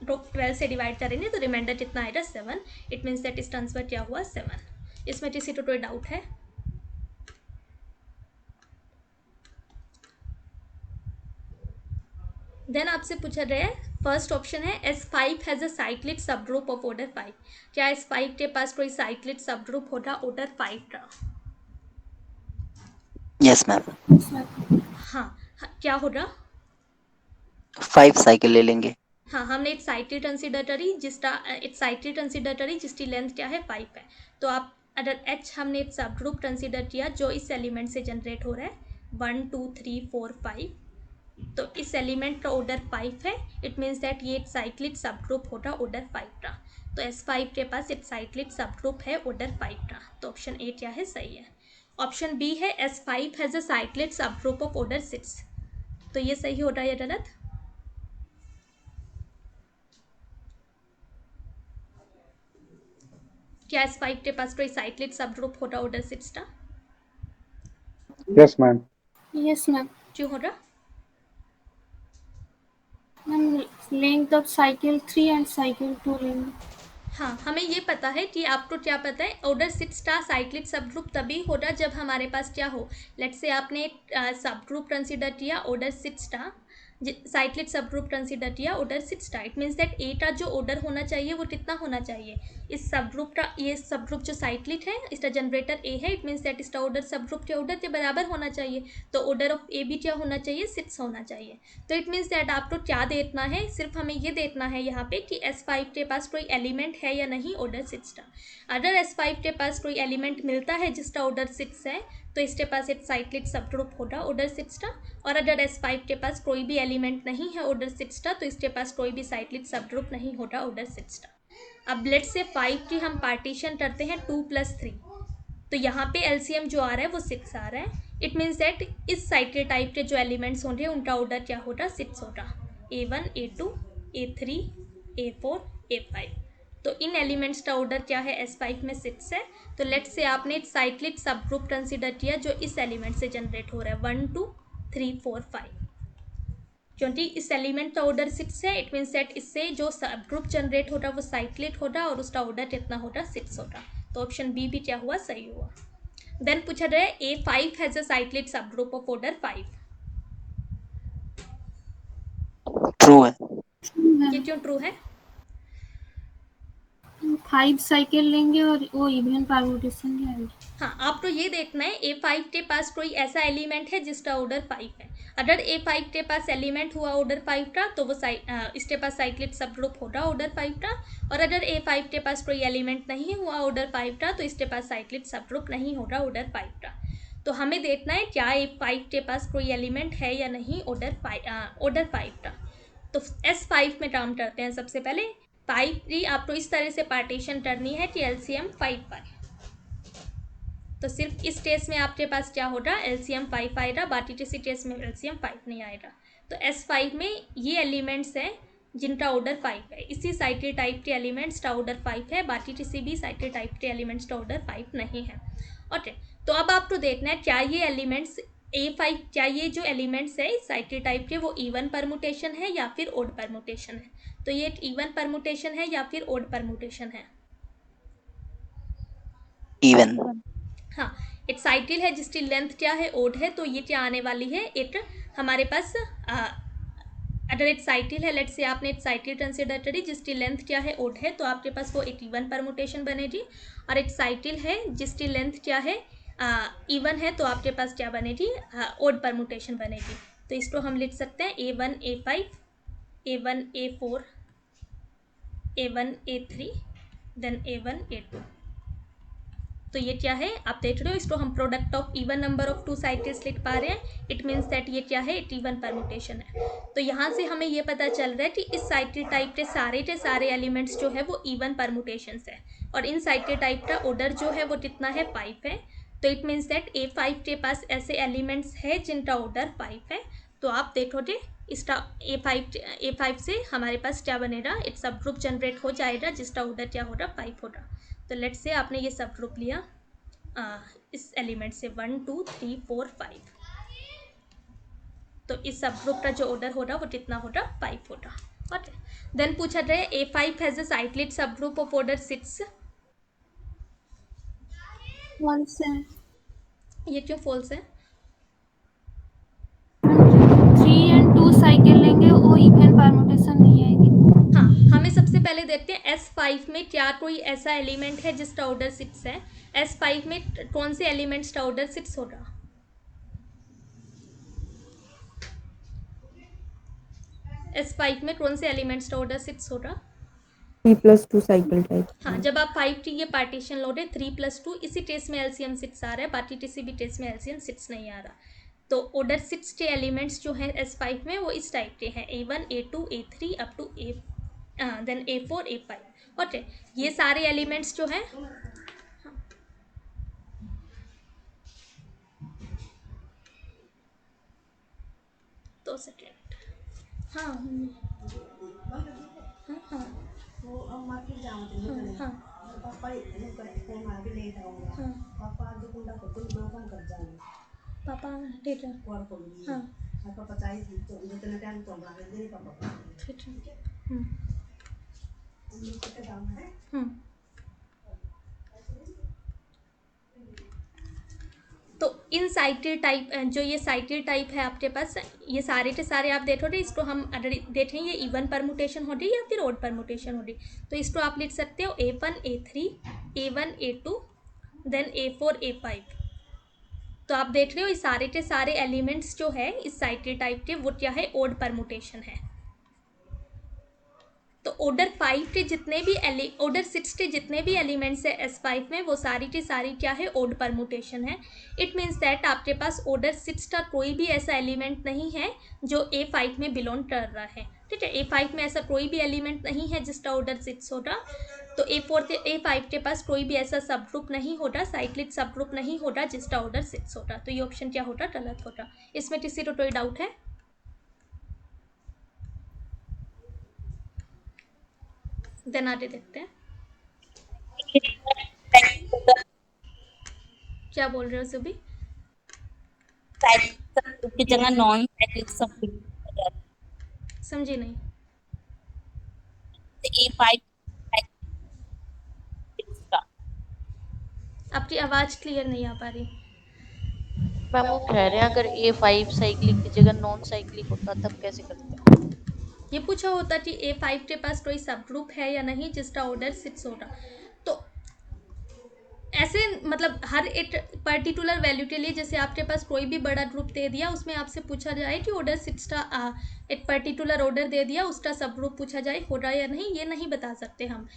12 से डिवाइड करेंगे तो रिमाइंडर कितना आएगा? 7। इट मीन्स दैट इस ट्रांसफर क्या हुआ? 7। इसमें किसी को कोई डाउट है? देन आपसे पूछा गया है, फर्स्ट ऑप्शन है S5 हैज अ साइक्लिक सब ग्रुप ऑफ ऑर्डर 5। क्या S5 के पास कोई साइक्लिक सब ग्रुप होगा ऑर्डर 5 का? Yes ma'am. हाँ, क्या होगा? 5 साइकिल ले लेंगे। हाँ, हमने एक साइक्लिक कंसिडर करी जिसकी लेंथ क्या है? 5 है। तो आप अगर H हमने एक सब ग्रुप कंसिडर किया जो इस एलिमेंट से जनरेट हो रहा है 1 2 3 4 5, तो इस एलिमेंट का ऑर्डर 5 है। इट मीन्स दैट ये एक साइक्लिक सब ग्रुप होगा ऑर्डर 5 का। तो S5 के पास एक साइक्लिक सब ग्रुप है ऑर्डर 5 का। तो ऑप्शन ए क्या है? सही है। ऑप्शन बी है S5 हैज अ साइक्लिक सब ग्रुप ऑफ ऑर्डर 6। तो ये सही हो रहा है या गलत? क्या S5 के पास कोई साइक्लिक सब ग्रुप होगा ऑर्डर 6 का? Yes ma'am. Yes ma'am. क्यों हो रहा? Length of cycle 3 and cycle 2 लेंगे। हाँ, हमें ये पता है कि आपको क्या पता है, ऑर्डर 6 स्टार साइक्लिक सब ग्रुप तभी होगा जब हमारे पास क्या हो, लेट्स से आपने सब ग्रुप कंसिडर किया ऑर्डर 6 स्टार, साइक्लिक सब ग्रुप कंसिडर किया order 6 star. It means that A का जो ऑर्डर होना चाहिए वो कितना होना चाहिए, इस सब ग्रुप का, ये सब ग्रुप जो साइक्लिक है इसका जनरेटर ए है, इट मीन्स दैट इसका ऑर्डर सब ग्रुप के ऑर्डर के बराबर होना चाहिए। तो ऑर्डर ऑफ ए भी क्या होना चाहिए, 6 होना चाहिए। तो इट मीन्स दैट आपको क्या देखना है, सिर्फ हमें ये देखना है यहाँ पे कि S5 के पास कोई एलिमेंट है या नहीं ऑर्डर 6 का। अगर S5 के पास कोई एलिमेंट मिलता है जिसका ऑर्डर 6 है तो इसके पास एक साइक्लिक सब ग्रुप होगा ऑर्डर 6 का, और अगर S5 के पास कोई भी एलिमेंट नहीं है ऑर्डर 6 का तो इसके पास कोई भी साइक्लिक सब ग्रुप नहीं होगा ऑर्डर 6 का। अब लेट्स से 5 की हम पार्टीशन करते हैं 2 + 3, तो यहाँ पे एलसीएम जो आ रहा है वो 6 आ रहा है। इट मीन्स दैट इस साइकिल टाइप के जो एलिमेंट्स होंगे उनका ऑर्डर क्या होगा, 6 होगा, A1 A2 A3 A4 A5। तो इन एलिमेंट्स का ऑर्डर क्या है, S5 में 6 है। तो लेट्स से आपने एक साइक्लिक सब ग्रुप कंसिडर किया जो इस एलिमेंट से जनरेट हो रहा है 1 2 3 4 5, क्योंकि इस एलिमेंट का ऑर्डर 6 है, इट मीन्स दैट इससे जो सब ग्रुप जनरेट होगा वो साइक्लिक होगा और उसका ऑर्डर कितना होगा, 6 होगा। तो ऑप्शन बी भी क्या हुआ, सही हुआ। देन पूछा गया A5 हैज अ साइक्लिक सब ग्रुप ऑफ ऑर्डर 5, ट्रू है। ये क्यों ट्रू है? 5 साइकिल लेंगे और वो इवन परम्यूटेशन की आएगी। हाँ, आपको ये देखना है A5 के पास कोई ऐसा एलिमेंट है जिसका ऑर्डर 5 है। अगर A5 के पास एलिमेंट हुआ ऑर्डर 5 का तो वो इसके पास साइक्लिक सब ग्रुप होगा ऑर्डर 5 का, और अगर A5 के पास कोई एलिमेंट नहीं हुआ ऑर्डर 5 का तो इसके पास साइक्लिक सब ग्रुप नहीं होगा ऑर्डर 5 का। तो हमें देखना है क्या A5 के पास कोई एलिमेंट है या नहीं ऑर्डर 5 का। तो S5 में काम करते हैं। सबसे पहले 5 की आपको इस तरह से पार्टीशन करनी है कि LCM 5 पाए। तो सिर्फ इस केस में आपके पास क्या होगा, LCM 5 आएगा, बाकी किसी केस में LCM 5 नहीं आएगा। तो S5 में ये एलिमेंट्स हैं जिनका ऑर्डर 5 है, इसी साइकिल टाइप के एलिमेंट्स का ऑर्डर 5 है, बाकी किसी भी साइकिल टाइप के एलिमेंट्स का ऑर्डर 5 नहीं है। ओके, तो अब आपको देखना है क्या ये एलिमेंट्स A5, क्या ये जो एलिमेंट्स है इस साइकिल टाइप के वो इवन परमुटेशन है या फिर ओड परमुटेशन है। तो ये एक इवन परमुटेशन है या फिर ओड परमुटेशन है, इवन। हाँ, एक साइकिल है जिसकी लेंथ क्या है, ओड है, तो ये क्या आने वाली है, एक हमारे पास अगर एक साइकिल है, लेट्स से आपने एक साइकिल कंसिडर करी जिसकी लेंथ क्या है, ओड है, तो आपके पास वो एक इवन परमुटेशन बनेगी। और एक साइकिल है जिसकी लेंथ क्या है, इवन है, तो आपके पास क्या बनेगी, ओड परमुटेशन बनेगी। तो इसको हम लिख सकते हैं A1 A5 A1 A4 A1 A3 then A1 A2। तो ये क्या है, आप देख रहे हो, इसको हम product of even number of 2 cycles लिख पा रहे हैं। इट मीन्स दैट ये क्या है, इवन परमुटेशन है। तो यहाँ से हमें ये पता चल रहा है कि इस साइकिल टाइप के सारे एलिमेंट्स जो है वो इवन परमुटेशन है, और इन साइकिल टाइप का ऑर्डर जो है वो कितना है, 5 है। तो इट मीन्स दैट A5 के पास ऐसे एलिमेंट्स है जिनका ऑर्डर 5 है। तो आप देखोगे इसका A5 से हमारे पास क्या बनेगा, एक सब ग्रुप जनरेट हो जाएगा जिसका ऑर्डर क्या होगा, 5 होगा। तो लेट्स से आपने ये सब ग्रुप लिया इस एलिमेंट से 1 2 3 4 5, तो इस सब ग्रुप का जो ऑर्डर होगा वो कितना होगा, 5 होगा। ओके, देन पूछा जाए A5 हैज अ साइक्लिक सब ग्रुप ऑफ ऑर्डर 6, फॉल्स है। ये क्यों फॉल्स है? 3 एंड 2 साइकिल लेंगे वो इवन परमुटेशन नहीं आएगी। हाँ, हमें सबसे पहले देखते हैं S5 में क्या कोई ऐसा एलिमेंट है जिसका ऑर्डर 6 है। S5 में कौन से एलिमेंट्स का ऑर्डर 6 होगा, S5 में कौन से एलिमेंट्स का ऑर्डर 6 होगा? 3+2 साइकिल टाइप। हाँ, जब आप 5 की ये पार्टीशन लोगे 3+2, इसी केस में LCM 6 आ रहा है, बाकी किसी भी केस में LCM 6 नहीं आ रहा। तो ऑर्डर 6 के एलिमेंट्स जो हैं S5 में वो इस टाइप के हैं, A1 A2 A3 up to then A4 A5। Okay, ये सारे एलिमेंट्स जो हैं, दो सेकेंड, हाँ हाँ हाँ हाँ पापा डेटा, हाँ फिट हम्म हम्म तो इन साइकिल टाइप जो ये साइकिल टाइप है आपके पास, ये सारे के सारे आप देखो रहे, इसको हम अगर देखें ये इवन परमुटेशन हो रही या फिर ओड परमुटेशन हो रही, तो इसको आप लिख सकते हो A1 A3 A1 A2 then A4 A5। तो आप देख रहे हो ये सारे के सारे एलिमेंट्स जो है इस साइकिल टाइप के वो क्या है, ओड परमुटेशन है। तो ऑर्डर 5 के जितने भी ऑर्डर 6 के जितने भी एलिमेंट्स है S5 में वो सारी की सारी क्या है, ओड परमुटेशन है। इट मीन्स दैट आपके पास ऑर्डर 6 का कोई भी ऐसा एलिमेंट नहीं है जो A5 में बिलोंग कर रहा है, ठीक है। A5 में ऐसा कोई भी एलिमेंट नहीं है जिसका ऑर्डर 6 होगा, तो A5 के पास कोई भी ऐसा सब ग्रुप नहीं होगा, साइक्लिक सब ग्रुप नहीं होगा जिसका ऑर्डर 6 होगा। तो ये ऑप्शन क्या होगा, गलत होगा। इसमें किसी को कोई डाउट है? देन आगे देखते हैं। क्या बोल रहे हो सुबी? की जगह नॉन साइक्लिक सब समझी नहीं। A5 आपकी आवाज क्लियर नहीं आ पा रही। मैम वो कह रहे हैं अगर A5 साइक्लिक की जगह नॉन साइक्लिक होता तब कैसे करते? ये पूछा होता कि A5 के पास कोई सब ग्रुप है या नहीं जिसका ऑर्डर 6 होगा। तो ऐसे मतलब हर एक पर्टिकुलर वैल्यू के लिए, जैसे आपके पास कोई भी बड़ा ग्रुप दे दिया, उसमें आपसे पूछा जाए कि ऑर्डर 6 का एक पर्टिकुलर ऑर्डर दे दिया, उसका सब ग्रुप पूछा जाए होगा या नहीं, ये नहीं बता सकते हम।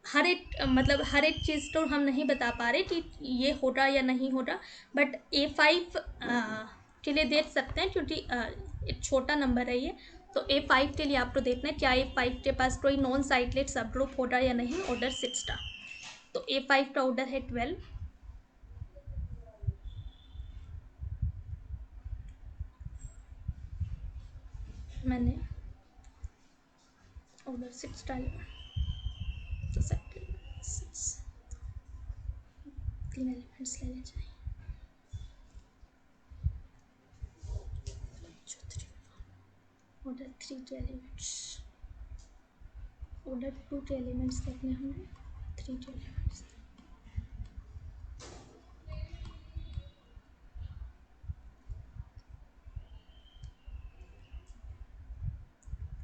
हर एक मतलब हर एक चीज़ तो हम नहीं बता पा रहे कि ये होगा या नहीं होगा, बट A5 के लिए देख सकते हैं क्योंकि एक छोटा नंबर है ये। तो A5 के लिए आपको देखना है क्या A5 के पास कोई नॉन साइक्लिक सब ग्रुप होगा या नहीं ऑर्डर 6 का। तो A5 का ऑर्डर है 12। मैंने ऑर्डर 6 डाला, तो साइक्लिक 6 तीन एलिमेंट्स लेने चाहिए। ऑर्डर 3 के एलिमेंट्स, ऑर्डर 2 के एलिमेंट्स देखने होंगे, 3 के एलिमेंट्स।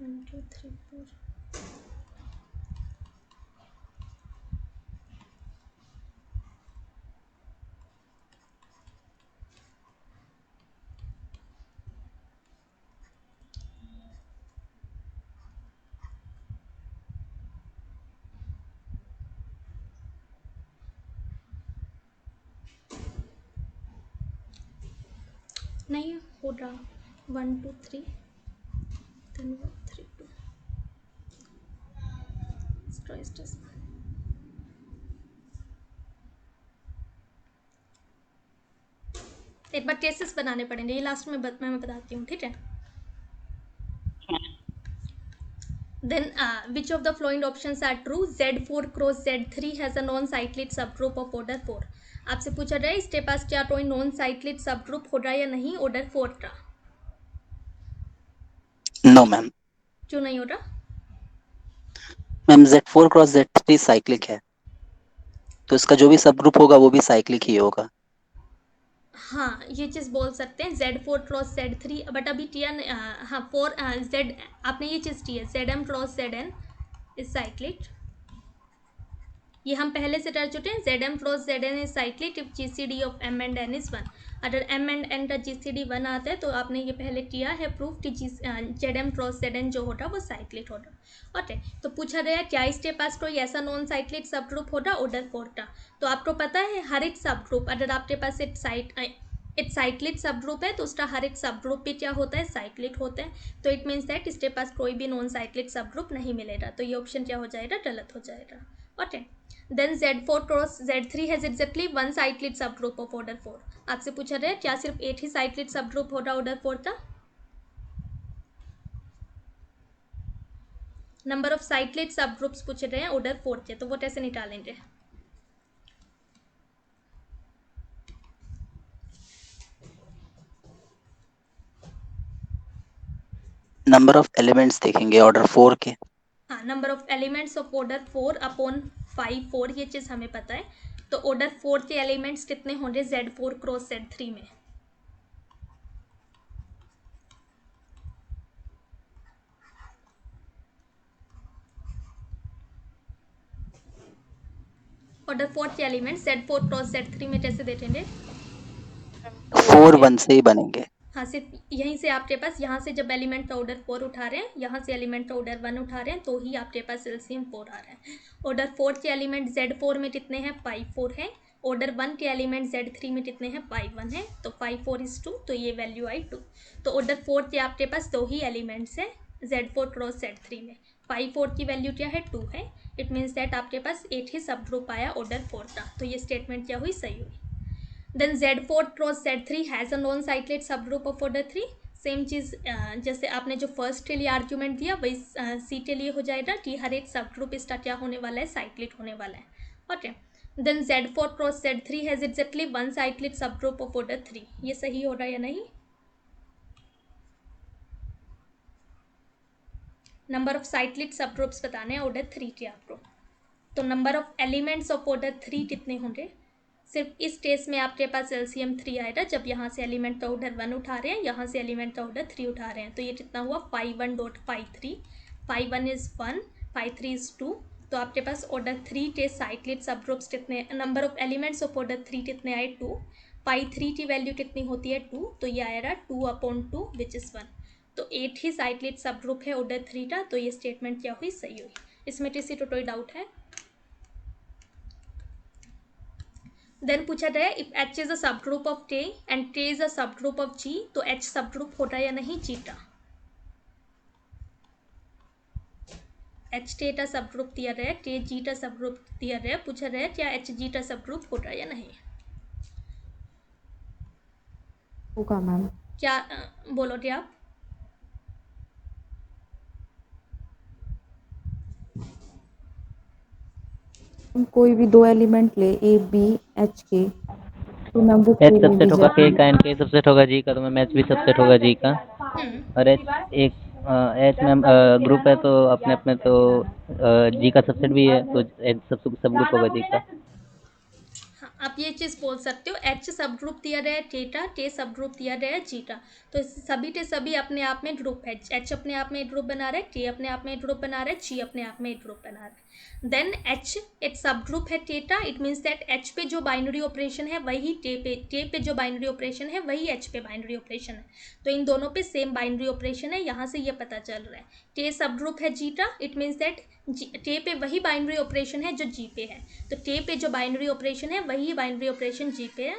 1 2 3 4। नहीं होगा 1 2 3 then 1 3 2 Christ is एक बार केसेस बनाने पड़ेंगे, ये लास्ट में मैं बताती हूँ, ठीक है। Then which of the following options are true? Z4 cross Z3 has a non-cyclic subgroup of order 4। आपसे पूछा जाए इसके पास क्या कोई नॉन साइक्लिक सब ग्रुप होगा या नहीं ऑर्डर 4 का? No ma'am. क्यों नहीं होगा? Ma'am Z4 cross Z3 cyclic है, तो इसका जो भी सब ग्रुप होगा वो भी साइक्लिक ही होगा। हाँ ये चीज़ बोल सकते हैं Z4 क्रॉस Z3, बट अभी Tn हाँ 4 Z आपने ये चीज़ की है Zm cross Zn is cyclic, ये हम पहले से कर चुके हैं। Zm cross Zn is cyclic if GCD of M and N is 1। अगर M एंड N का GCD 1 आता है तो आपने ये पहले किया है प्रूफ कि Zm क्रॉस Zn जो होगा वो साइक्लिक होगा। ओके, तो पूछा गया क्या इसके पास कोई ऐसा नॉन साइक्लिक सब ग्रुप होगा ऑर्डर 4 का। तो आपको पता है हर एक सब ग्रुप, अगर आपके पास एक साइक्लिक सब ग्रुप है तो उसका हर एक सब ग्रुप भी क्या होता है, साइक्लिक होता है। तो इट मीन्स दैट इसके पास कोई भी नॉन साइक्लिक सब ग्रुप नहीं मिलेगा, तो ये ऑप्शन क्या हो जाएगा, गलत हो जाएगा। Okay, then Z4 cross Z3 has exactly 1 cyclic सब ग्रुप ऑफ ऑर्डर 4। आपसे पूछा रहा है क्या सिर्फ 8 ही साइक्लिक सब ग्रुप होगा ऑर्डर 4 का? नंबर ऑफ साइक्लिक सब ग्रुप्स पूछ रहे हैं ऑर्डर 4 के, तो वो कैसे निकालेंगे? नंबर ऑफ एलिमेंट्स देखेंगे ऑर्डर 4 के। हाँ, number of elements of order 4 upon 5 4 ये चीज़ हमें पता है। तो ऑर्डर 4 के एलिमेंट्स कितने होंगे Z4 क्रॉस Z3 में? ऑर्डर 4 के एलिमेंट्स Z4 क्रॉस Z3 में कैसे देखेंगे? 4 1 से ही बनेंगे। हाँ, सिर्फ यहीं से आपके पास, यहाँ से जब एलिमेंट का ऑर्डर 4 उठा रहे हैं, यहाँ से एलिमेंट का ऑर्डर 1 उठा रहे हैं, तो ही आपके पास एलसीएम 4 आ रहा है। ऑर्डर 4 के एलिमेंट Z4 में कितने हैं? 5 4 है। ऑर्डर 1 के एलिमेंट Z3 में कितने हैं? 5 1 है। तो 5 4 is 2, तो ये वैल्यू आई 2। तो ऑर्डर 4 के आपके पास 2 ही एलिमेंट्स हैं Z4 क्रॉस Z3 में। 5 4 की वैल्यू क्या है? 2 है। इट मीन्स दैट आपके पास 8 ही सब ग्रुप आया ऑर्डर 4 का। तो ये स्टेटमेंट क्या हुई? सही हुई। Then Z4 cross Z3 has a non cyclic subgroup of order 3। Same चीज़ जैसे आपने जो फर्स्ट के लिए आर्ग्यूमेंट दिया वही सी के लिए हो जाएगा कि हर एक सब ग्रुप इसका क्या होने वाला है? साइक्लिक होने वाला है। Okay, then Z4 cross Z3 has exactly one cyclic सब ग्रुप ऑफ ऑर्डर 3। ये सही हो रहा है या नहीं? नंबर ऑफ साइक्लिक सब ग्रुप्स बताने हैं ऑर्डर 3 के आपको। तो number of elements of order 3 कितने होंगे? सिर्फ इस केस में आपके पास एलसीएम 3 आएगा जब यहाँ से एलिमेंट का ऑर्डर 1 उठा रहे हैं, यहाँ से एलिमेंट का ऑर्डर 3 उठा रहे हैं। तो ये कितना हुआ? 5 1 डॉट 5 3। 5 1 is 1, 5 3 is 2। तो आपके पास ऑर्डर 3 के साइक्लिक सब ग्रुप्स कितने, number of elements of order 3 कितने आए? 2। 5 3 की वैल्यू कितनी होती है? 2। तो ये आएगा 2 अपॉन 2 विच इज़ 1। तो 8 ही साइक्लिक सब ग्रुप है ऑर्डर 3 का। तो ये स्टेटमेंट क्या हुई? सही हुई। इसमें किसी को कोई डाउट है? देन पूछा गया if H is a subgroup of K and K is a subgroup of G, तो H सब ग्रुप होता है या नहीं G का? H K का सब ग्रुप दिया गया, K G का सब ग्रुप दिया गया, पूछा गया क्या H G का सब ग्रुप होता है या नहीं? होगा मैम। क्या बोलोगे आप? हम कोई भी दो एलिमेंट ले A B H K, तो मैम वो एच सबसेट होगा K का एंड K सबसेट होगा G का, तो मैम एच भी सबसेट होगा G का। और एच मैम ग्रुप है तो अपने अपने तो G का सबसेट भी है, तो एच सब ग्रुप होगा G का। हाँ, आप ये चीज़ बोल सकते हो H सब ग्रुप दिया गया है थीटा, K सब ग्रुप दिया गया है जीटा। तो सभी के सभी अपने आप में ग्रुप है। H अपने आप में ग्रुप बना रहा है, K अपने आप में ग्रुप बना रहा है, G अपने आप में ग्रुप बना रहा है। देन H एक सब ग्रुप है theta. It means that H पे जो बाइनरी ऑपरेशन है वही K पे जो बाइनरी ऑपरेशन है वही H पे बाइनरी ऑपरेशन है। तो इन दोनों पे सेम बाइनरी ऑपरेशन है, यहाँ से ये पता चल रहा है। K सब ग्रुप है zeta. It means that K पे वही बाइनरी ऑपरेशन है जो G पे है। तो K पे जो बाइनरी ऑपरेशन है वही बाइनरी ऑपरेशन G पे है।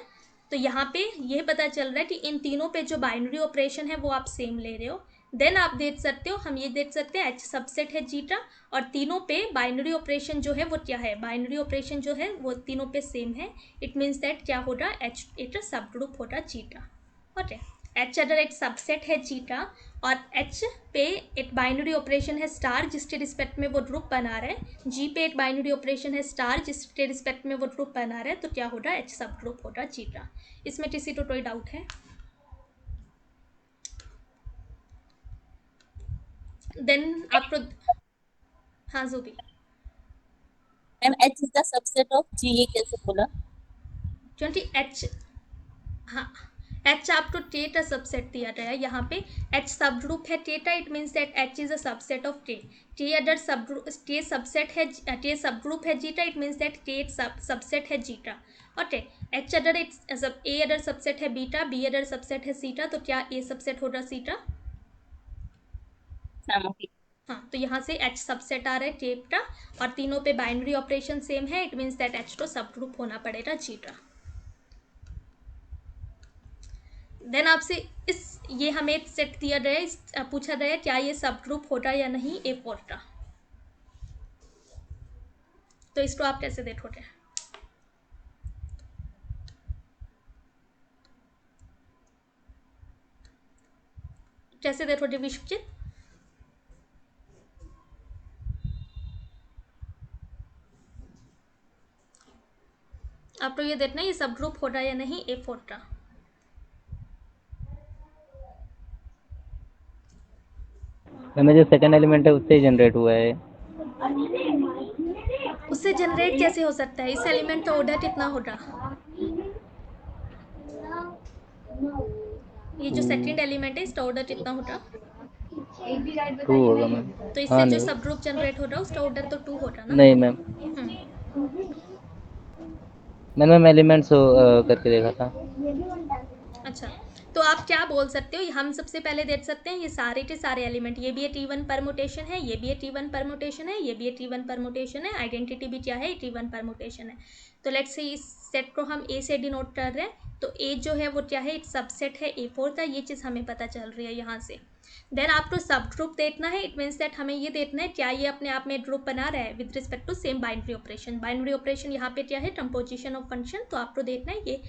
तो यहाँ पे यह पता चल रहा है कि इन तीनों पे जो बाइनरी ऑपरेशन है वो आप सेम ले रहे हो। देन आप देख सकते हो, हम ये देख सकते हैं H सबसेट है जीटा और तीनों पे बाइनरी ऑपरेशन जो है वो क्या है? बाइनरी ऑपरेशन जो है वो तीनों पे सेम है। इट मीन्स दैट क्या होगा? H एक सब ग्रुप होगा जीटा। ओके, H अगर एक सबसेट है जीटा और H पे एक बाइनरी ऑपरेशन है स्टार जिसके रिस्पेक्ट में वो ग्रुप बना रहा है, G पे एक बाइनरी ऑपरेशन है स्टार जिसके रिस्पेक्ट में वो ग्रुप बना रहा है, तो क्या होगा? H सब ग्रुप होगा जीटा। इसमें किसी को कोई डाउट है? देन आपको हाँ जूबी ma'am H is the subset of G, ये कैसे बोला? क्योंकि H, हाँ H आपको K का सबसेट दिया गया है। यहाँ पे H सब ग्रुप है K का। It means that H is a subset of K। K अगर सब K सबसेट है, K सब ग्रुप है G का। It means that K subset है G का। ओके, H अगर एक A अगर सबसेट है B का, B अगर सबसेट है C का, तो क्या A सबसेट होगा C का? हाँ, तो यहाँ से H सबसेट आ रहा है K का और तीनों पे बाइनरी ऑपरेशन सेम है। इट मीन्स दैट H को सब ग्रुप होना पड़ेगा G का। देन आपसे ये हमें सेट दिया गया है, पूछा गया है क्या ये सब ग्रुप होगा या नहीं A4 का। तो इसको आप कैसे देखोगे? कैसे देखोगे विश्वजीत? आपको ये देखना है ये सब ग्रुप होगा या नहीं A4 का। मैम जो सेकंड एलिमेंट है उससे ही जनरेट हुआ है। उससे जनरेट कैसे हो सकता है? इस एलिमेंट का ऑर्डर कितना होगा? ये जो सेकंड एलिमेंट है इसका ऑर्डर कितना होगा? 2 होगा मैम। तो इससे हाँ जो नहीं सब ग्रुप जनरेट हो रहा है उसका ऑर्डर तो 2 होगा ना? नहीं मैम, मैंने एलिमेंट्स करके देखा था। अच्छा, तो आप क्या बोल सकते हो? हम सबसे पहले देख सकते हैं ये सारे के सारे एलिमेंट, ये भी T1 परमुटेशन है, ये भी T1 परमुटेशन है, ये भी T1 परमुटेशन है, आइडेंटिटी भी क्या है? T1 परमुटेशन है। तो लेट्स से इस सेट को हम ए से डिनोट कर रहे हैं, तो ए जो है वो क्या है? एक सबसेट है A4 का, ये चीज़ हमें पता चल रही है यहाँ से। देन आपको सब ग्रुप देखना है, इट मीन्स दैट हमें ये देखना है क्या ये अपने आप में ग्रुप बना रहा है with respect to same binary operation. Binary operation यहाँ पे क्या है? Composition of function. तो आपको देखना है ये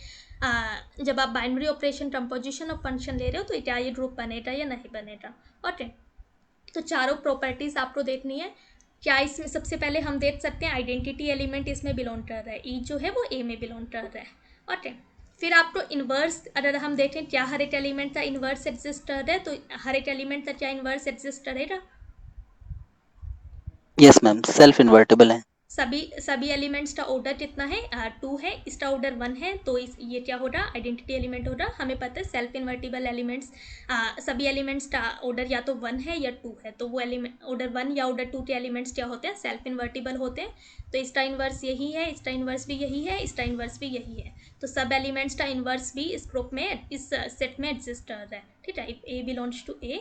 जब आप binary operation composition of function ले रहे हो तो क्या ये ग्रुप बनेगा या नहीं बनेगा। ओके, तो चारों प्रॉपर्टीज आपको देखनी है। क्या इसमें सबसे पहले हम देख सकते हैं आइडेंटिटी एलिमेंट इसमें बिलोंग कर रहा है, ई जो है वो ए में बिलोंग कर रहा है। ओके, फिर आपको इन्वर्स अगर हम देखें क्या हर एक एलिमेंट का इन्वर्स एग्जिस्ट कर रहा है, तो हर एक एलिमेंट का क्या इन्वर्स एग्जिस्ट करेगा? यस मैम, सेल्फ इन्वर्टेबल है। सभी एलिमेंट्स का ऑर्डर कितना है? 2 है, इसका ऑर्डर 1 है, तो ये क्या होगा? आइडेंटिटी एलिमेंट होगा। हमें पता है सेल्फ इन्वर्टिबल एलिमेंट्स सभी एलिमेंट्स का ऑर्डर या तो 1 है या 2 है, तो वो एलिमेंट ऑर्डर 1 या ऑर्डर 2 के एलिमेंट्स क्या होते हैं? सेल्फ इन्वर्टिबल होते हैं। तो इसका इन्वर्स यही है, इसका इन्वर्स भी यही है, इसका इन्वर्स भी यही है। तो सब एलिमेंट्स का इन्वर्स भी इस ग्रुप में, इस सेट में एग्जिस्ट कर रहा है। ठीक है, if A belongs to A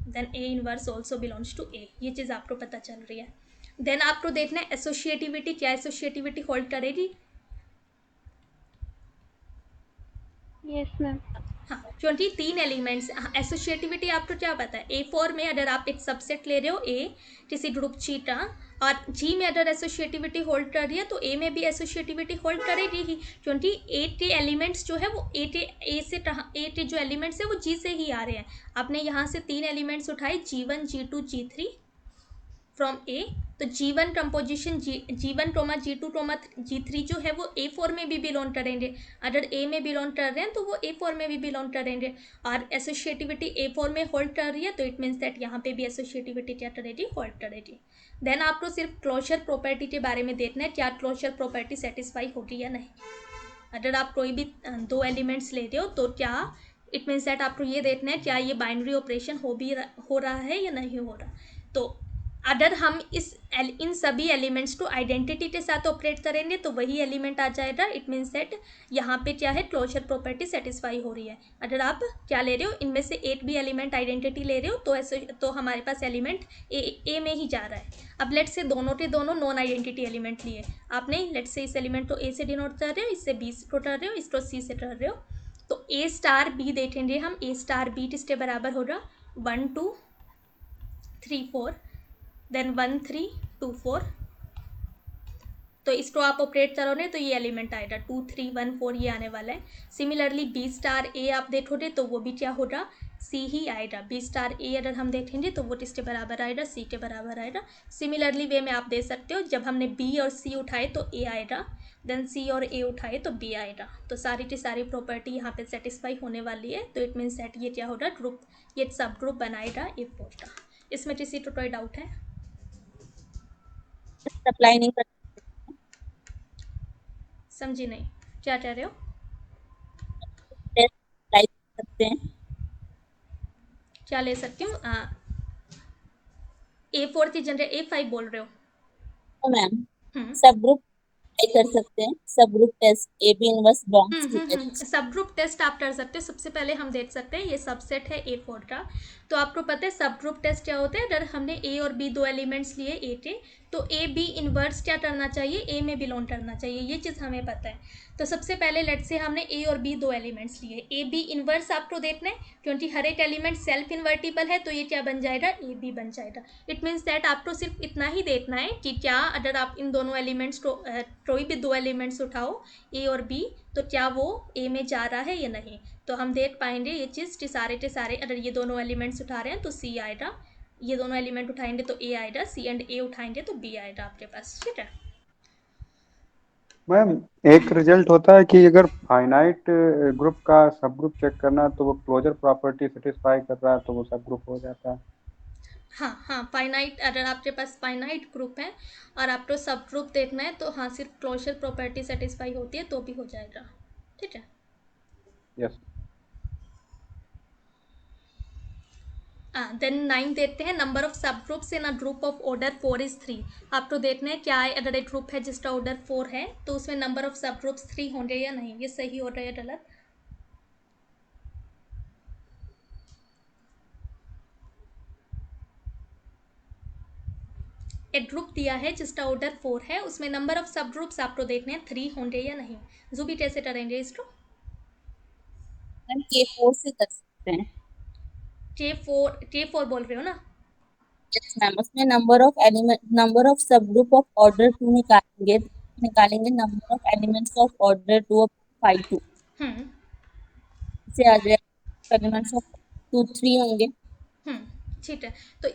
then A inverse also belongs to A, ये चीज़ आपको पता चल रही है। देन आपको देखना है एसोसिएटिविटी, क्या एसोसिएटिविटी होल्ड करेगी? Yes ma'am. हाँ, क्योंकि 3 एलिमेंट्स, एसोसिएटिविटी आपको क्या पता है? A4 में अगर आप एक सबसेट ले रहे हो A किसी ग्रुप G का, और G में अगर एसोसिएटिविटी होल्ड कर रही है तो A में भी एसोसिएटिविटी होल्ड करेगी ही, क्योंकि A के एलिमेंट्स जो है वो A के जो एलिमेंट्स है वो G से ही आ रहे हैं। आपने यहाँ से 3 एलिमेंट्स उठाए G1 G2 G3 फ्रॉम ए, तो G1 composition G1 टोमा G2 टोमा G3 जो है वो A4 में भी बिलोंग करेंगे। अगर A में बिलोंग कर रहे हैं तो वो A4 में भी बिलोंग करेंगे, और एसोसिएटिविटी A4 में होल्ड कर रही है, तो इट मीन्स दैट यहाँ पे भी एसोसिएटिविटी क्या करेगी? होल्ड करेगी। देन आपको सिर्फ क्लोजर प्रॉपर्टी के बारे में देखना है, क्या क्लोजर प्रॉपर्टी सेटिस्फाई होगी या नहीं। अगर आप कोई भी 2 एलिमेंट्स लेते हो तो क्या इट मीन्स दैट आपको ये देखना है क्या ये बाइनरी ऑपरेशन हो रहा है या नहीं हो रहा। तो अगर हम इन सभी एलिमेंट्स को आइडेंटिटी के साथ ऑपरेट करेंगे तो वही एलिमेंट आ जाएगा। इट मीन्स दैट यहाँ पे क्या है? क्लोजर प्रॉपर्टी सेटिस्फाई हो रही है। अगर आप क्या ले रहे हो, इनमें से एक भी एलिमेंट आइडेंटिटी ले रहे हो तो ऐसे तो हमारे पास एलिमेंट ए में ही जा रहा है। अब लेट से दोनों के दोनों नॉन आइडेंटिटी एलिमेंट लिए आपने, लेट से इस एलिमेंट को ए से डिनोट कर रहे हो, इससे बी को कर रहे हो, इसको सी से कर रहे हो, तो ए स्टार बी देखेंगे हम। ए स्टार बी किसके बराबर होगा? 1 2 3 4, देन 1 3 2 4, तो इसको आप ऑपरेट करोगे तो ये एलिमेंट आएगा 2 3 1 4, ये आने वाला है। सिमिलरली बी स्टार ए आप देखोगे तो वो भी क्या होगा? सी ही आएगा। बी स्टार ए अगर हम देखेंगे तो वो किसके बराबर आएगा? सी के बराबर आएगा। सिमिलरली वे में आप दे सकते हो, जब हमने बी और सी उठाए तो ए आएगा, देन सी और ए उठाए तो बी आएगा। तो सारी की सारी प्रॉपर्टी यहाँ पे सेटिस्फाई होने वाली है। तो इट मीन्स दैट ये क्या होगा? ग्रुप, ये सब ग्रुप बनाएगा A4 का। इसमें किसी को कोई डाउट है? अप्लाई नहीं कर समझी नहीं, क्या कह रहे हो? अप्लाई कर सकते हैं। क्या ले सकती हूँ? A4 की जगह A5 बोल रहे हो? तो मैम सब ग्रुप अप्लाई कर सकते हैं, subgroup test A B inverse belongs to H. Subgroup test आप कर सकते हो। सबसे पहले हम देख सकते हैं ये सबसेट है A4 का, तो आपको पता है सब ग्रुप टेस्ट क्या होता है? अगर हमने ए और बी 2 एलिमेंट्स लिए ए के, तो ए बी इन्वर्स क्या करना चाहिए? ए में बिलोंग करना चाहिए, ये चीज़ हमें पता है। तो सबसे पहले लेट से हमने ए और बी 2 एलिमेंट्स लिए, ए बी इन्वर्स आपको देखना है, क्योंकि हर एक एलिमेंट सेल्फ इन्वर्टिबल है, तो ये क्या बन जाएगा? ए बी बन जाएगा। इट मीन्स दैट आपको सिर्फ इतना ही देखना है कि क्या अगर आप इन दोनों एलिमेंट्स को कोई भी 2 एलिमेंट्स उठाओ ए और बी, तो क्या वो ए में जा रहा है या नहीं। तो हम देख पाएंगे ये चीज़ कि सारे के सारे अगर ये दोनों एलिमेंट्स उठा रहे हैं तो सी आएगा, ये दोनों एलिमेंट उठाएंगे तो ए आएगा, सी एंड ए उठाएंगे तो बी आएगा आपके पास। ठीक है मैम, एक रिजल्ट होता है कि अगर फाइनाइट ग्रुप का सब ग्रुप चेक करना है तो वो क्लोजर प्रॉपर्टी सेटिस्फाई कर रहा है तो वो सब ग्रुप हो जाता है। हाँ हाँ, फाइनाइट, अगर आपके पास फाइनाइट ग्रुप है और आपको सब ग्रुप देखना है तो हाँ, सिर्फ क्लोजर प्रॉपर्टी सेटिस्फाई होती है तो भी हो जाएगा। ठीक है। यस। देन 9 देखते हैं, नंबर ऑफ सब groups in a group of order 4 is 3। आपको देखना है क्या है, अगर एक ग्रुप है जिसका ऑर्डर 4 है तो उसमें नंबर ऑफ सब ग्रुप्स 3 होंगे या नहीं, ये सही हो रहा है गलत। एक ग्रुप दिया है जिसका ऑर्डर 4 है, उसमें नंबर ऑफ सब ग्रुप्स आपको देखने हैं 3 होंगे या नहीं। जूबी कैसे करेंगे इसको? मैम K4 से कर सकते हैं। K4 बोल रहे हो ना? यस मैम, उसमें number of subgroup of order 2 निकालेंगे number of elements of order 2 of 5 2 से आ जाएगा एलिमेंट्स ऑफ 2 3 होंगे। ठीक है। तो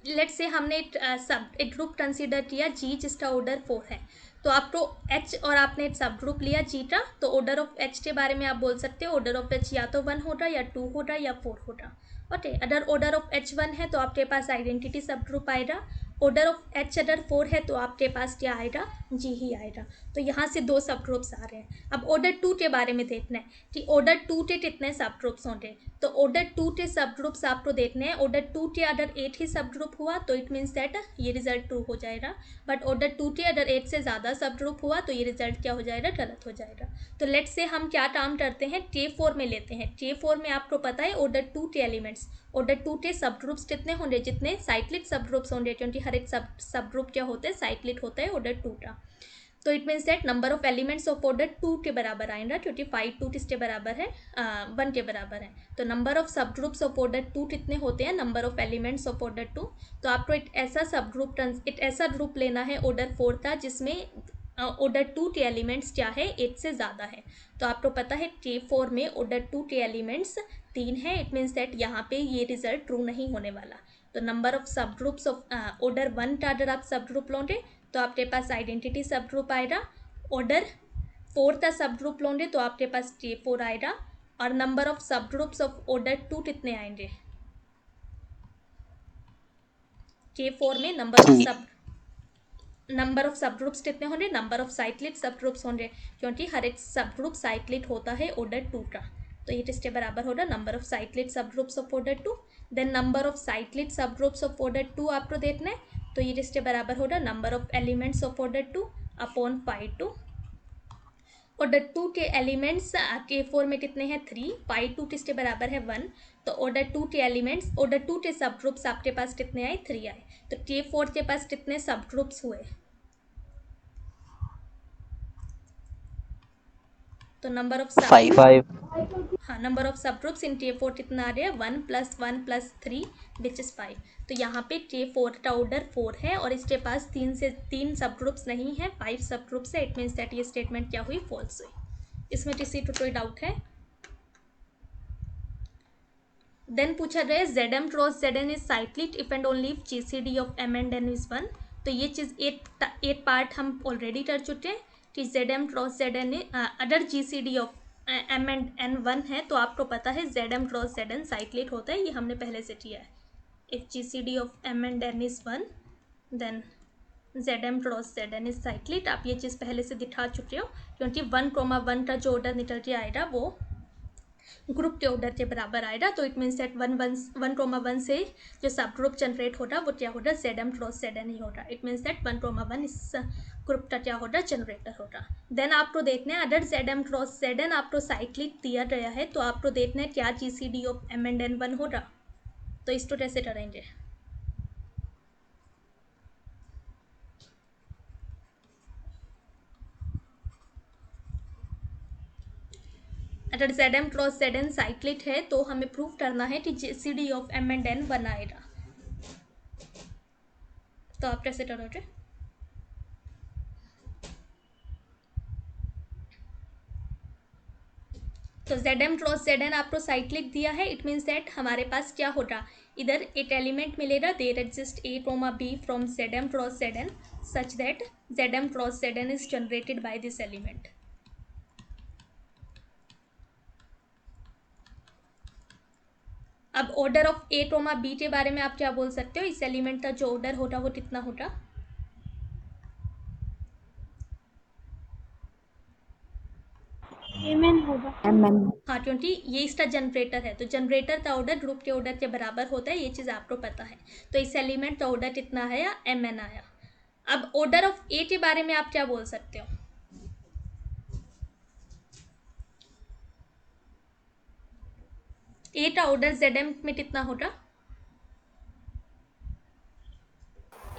लेट्स से हमने एक ग्रुप कंसीडर किया जी जिसका ऑर्डर 4 है, तो आपको एच और आपने एक सब ग्रुप लिया जी का, तो ऑर्डर ऑफ एच के बारे में आप बोल सकते हो ऑर्डर ऑफ एच या तो 1 होगा या 2 होगा या 4 होगा। ओके, अगर ऑर्डर ऑफ एच 1 है तो आपके पास आइडेंटिटी सब ग्रुप आएगा, ऑर्डर ऑफ एच अगर 4 है तो आपके पास क्या आएगा, जी ही आएगा। तो यहाँ से 2 सब ग्रुप्स आ रहे हैं। अब ऑर्डर 2 के बारे में देखना है कि ऑर्डर 2 के कितने सब ग्रुप्स होंगे, तो ऑर्डर 2 के सब ग्रुप्स आपको देखने हैं। ऑर्डर 2 के अगर 8 ही सब ग्रुप हुआ तो इट मीन्स दैट ये रिजल्ट ट्रू हो जाएगा, बट ऑर्डर 2 के अगर 8 से ज़्यादा सब ग्रुप हुआ तो ये रिजल्ट क्या हो जाएगा, गलत हो जाएगा। तो लेट्स से हम क्या काम करते हैं, K4 में लेते हैं। K4 में आपको पता है ऑर्डर 2 के एलिमेंट्स, ऑर्डर 2 के सब ग्रुप्स कितने होंगे, जितने साइक्लिक सब ग्रुप्स होंगे, क्योंकि हर एक सब ग्रुप क्या होता है, साइक्लिक होता है ऑर्डर 2 का। तो it means that number of elements of order 2 के बराबर आएगा, क्योंकि 5 2 किसके बराबर है, 1 के बराबर है। तो नंबर ऑफ सब ग्रुप्स ऑफ ऑर्डर 2 कितने होते हैं, number of elements of order 2। तो आपको एक ऐसा ग्रुप लेना है ऑर्डर 4 का जिसमें ऑर्डर 2 के एलिमेंट्स क्या है, 8 से ज़्यादा है। तो आपको पता है K4 में ऑर्डर 2 के एलिमेंट्स 3 है, इट मीन्स दैट यहाँ पे ये रिजल्ट ट्रू नहीं होने वाला। तो नंबर ऑफ सब ग्रुप्स ऑफ ऑर्डर 1 का अगर आप सब ग्रुप लोगे तो आपके पास आइडेंटिटी सब ग्रुप आएगा, ऑर्डर 4 का सब ग्रुप लोगे तो आपके पास K4 आएगा, और नंबर ऑफ सब ग्रुप्स ऑफ ऑर्डर 2 कितने आएंगे, K4 में नंबर ऑफ सब ग्रुप्स कितने होंगे, नंबर ऑफ साइक्लिक सब ग्रुप्स होंगे, क्योंकि हर एक सब ग्रुप साइक्लिक होता है ऑर्डर 2 का। तो ये किसके बराबर होगा, नंबर ऑफ साइक्लिक सब groups of order 2। Then number of cyclic सब ग्रुप्स ऑफ ऑर्डर 2 आपको देखना है, तो ये किसके बराबर होगा, number of elements of order 2 upon 5 2। Order 2 के एलिमेंट्स K4 में कितने हैं, 3, 5 2 किसके बराबर है, 1। तो ऑर्डर 2 के एलिमेंट्स, ऑर्डर 2 के सब ग्रुप्स आपके पास कितने आए, 3 आए। तो K4 के पास कितने सब ग्रुप्स हुए, तो नंबर ऑफ सब 5 हाँ, नंबर ऑफ सब ग्रुप्स इन K4 कितना आ रहा है, 1 + 1 + 3 विच इज़ 5। तो यहाँ पे K4 का ऑर्डर 4 है और इसके पास 3 सब ग्रुप्स नहीं है, 5 सब ग्रुप्स है। इट मीन्स दैट ये स्टेटमेंट क्या हुई, फॉल्स हुई। इसमें किसी को कोई डाउट है? देन पूछा गया Zm cross Zn is cyclic if and only if GCD of M and N is 1। तो ये चीज़ एक पार्ट हम ऑलरेडी कर चुके हैं कि Zm क्रॉस Zn अगर GCD of M and N 1 है तो आपको पता है Zm क्रॉस Zn साइक्लिक होता है, ये हमने पहले से किया है। If GCD of M and N is 1 then Zm cross Zn is cyclic. आप ये चीज़ पहले से दिखा चुके हो, क्योंकि 1 का जो ऑर्डर निकल के आएगा वो ग्रुप के ऑर्डर के बराबर आएगा। तो इट मीन्स दैट 1 से जो सब ग्रुप जनरेट होगा वो क्या होगा, Zm क्रॉस Zn ही होगा। इट मीन्स दैट 1 इस ग्रुप का क्या होगा, जनरेटर होगा। देन आपको देखना है अगर Zm क्रॉस Zn आपको साइक्लिक दिया गया है तो आपको देखना है क्या GCD of M and N 1 होगा। तो इसको कैसे करेंगे, अगर Zm क्रॉस Zn साइक्लिक है तो हमें प्रूव करना है कि GCD of M and N 1 आएगा। तो आप कैसे करोगे, तो Zm क्रॉस Zn आपको साइक्लिक दिया है, इट मीन्स दैट हमारे पास क्या होगा, इधर एक एलिमेंट मिलेगा, there exist A, B from Zm cross Zn such that Zm cross Zn is generated by this element. अब order of A comma B के बारे में आप क्या बोल सकते हो? इस एलिमेंट का जो ऑर्डर होगा वो कितना होगा? एमएन होगा। एमएन। हाँ, क्योंकि ये इसका जनरेटर है, तो जनरेटर का ऑर्डर ग्रुप के ऑर्डर के बराबर होता है, ये चीज़ आपको पता है। तो इस एलिमेंट का ऑर्डर कितना है या एम एन आया। अब ऑर्डर ऑफ ए के बारे में आप क्या बोल सकते हो? ए का ऑर्डर जेड एम में कितना होगा?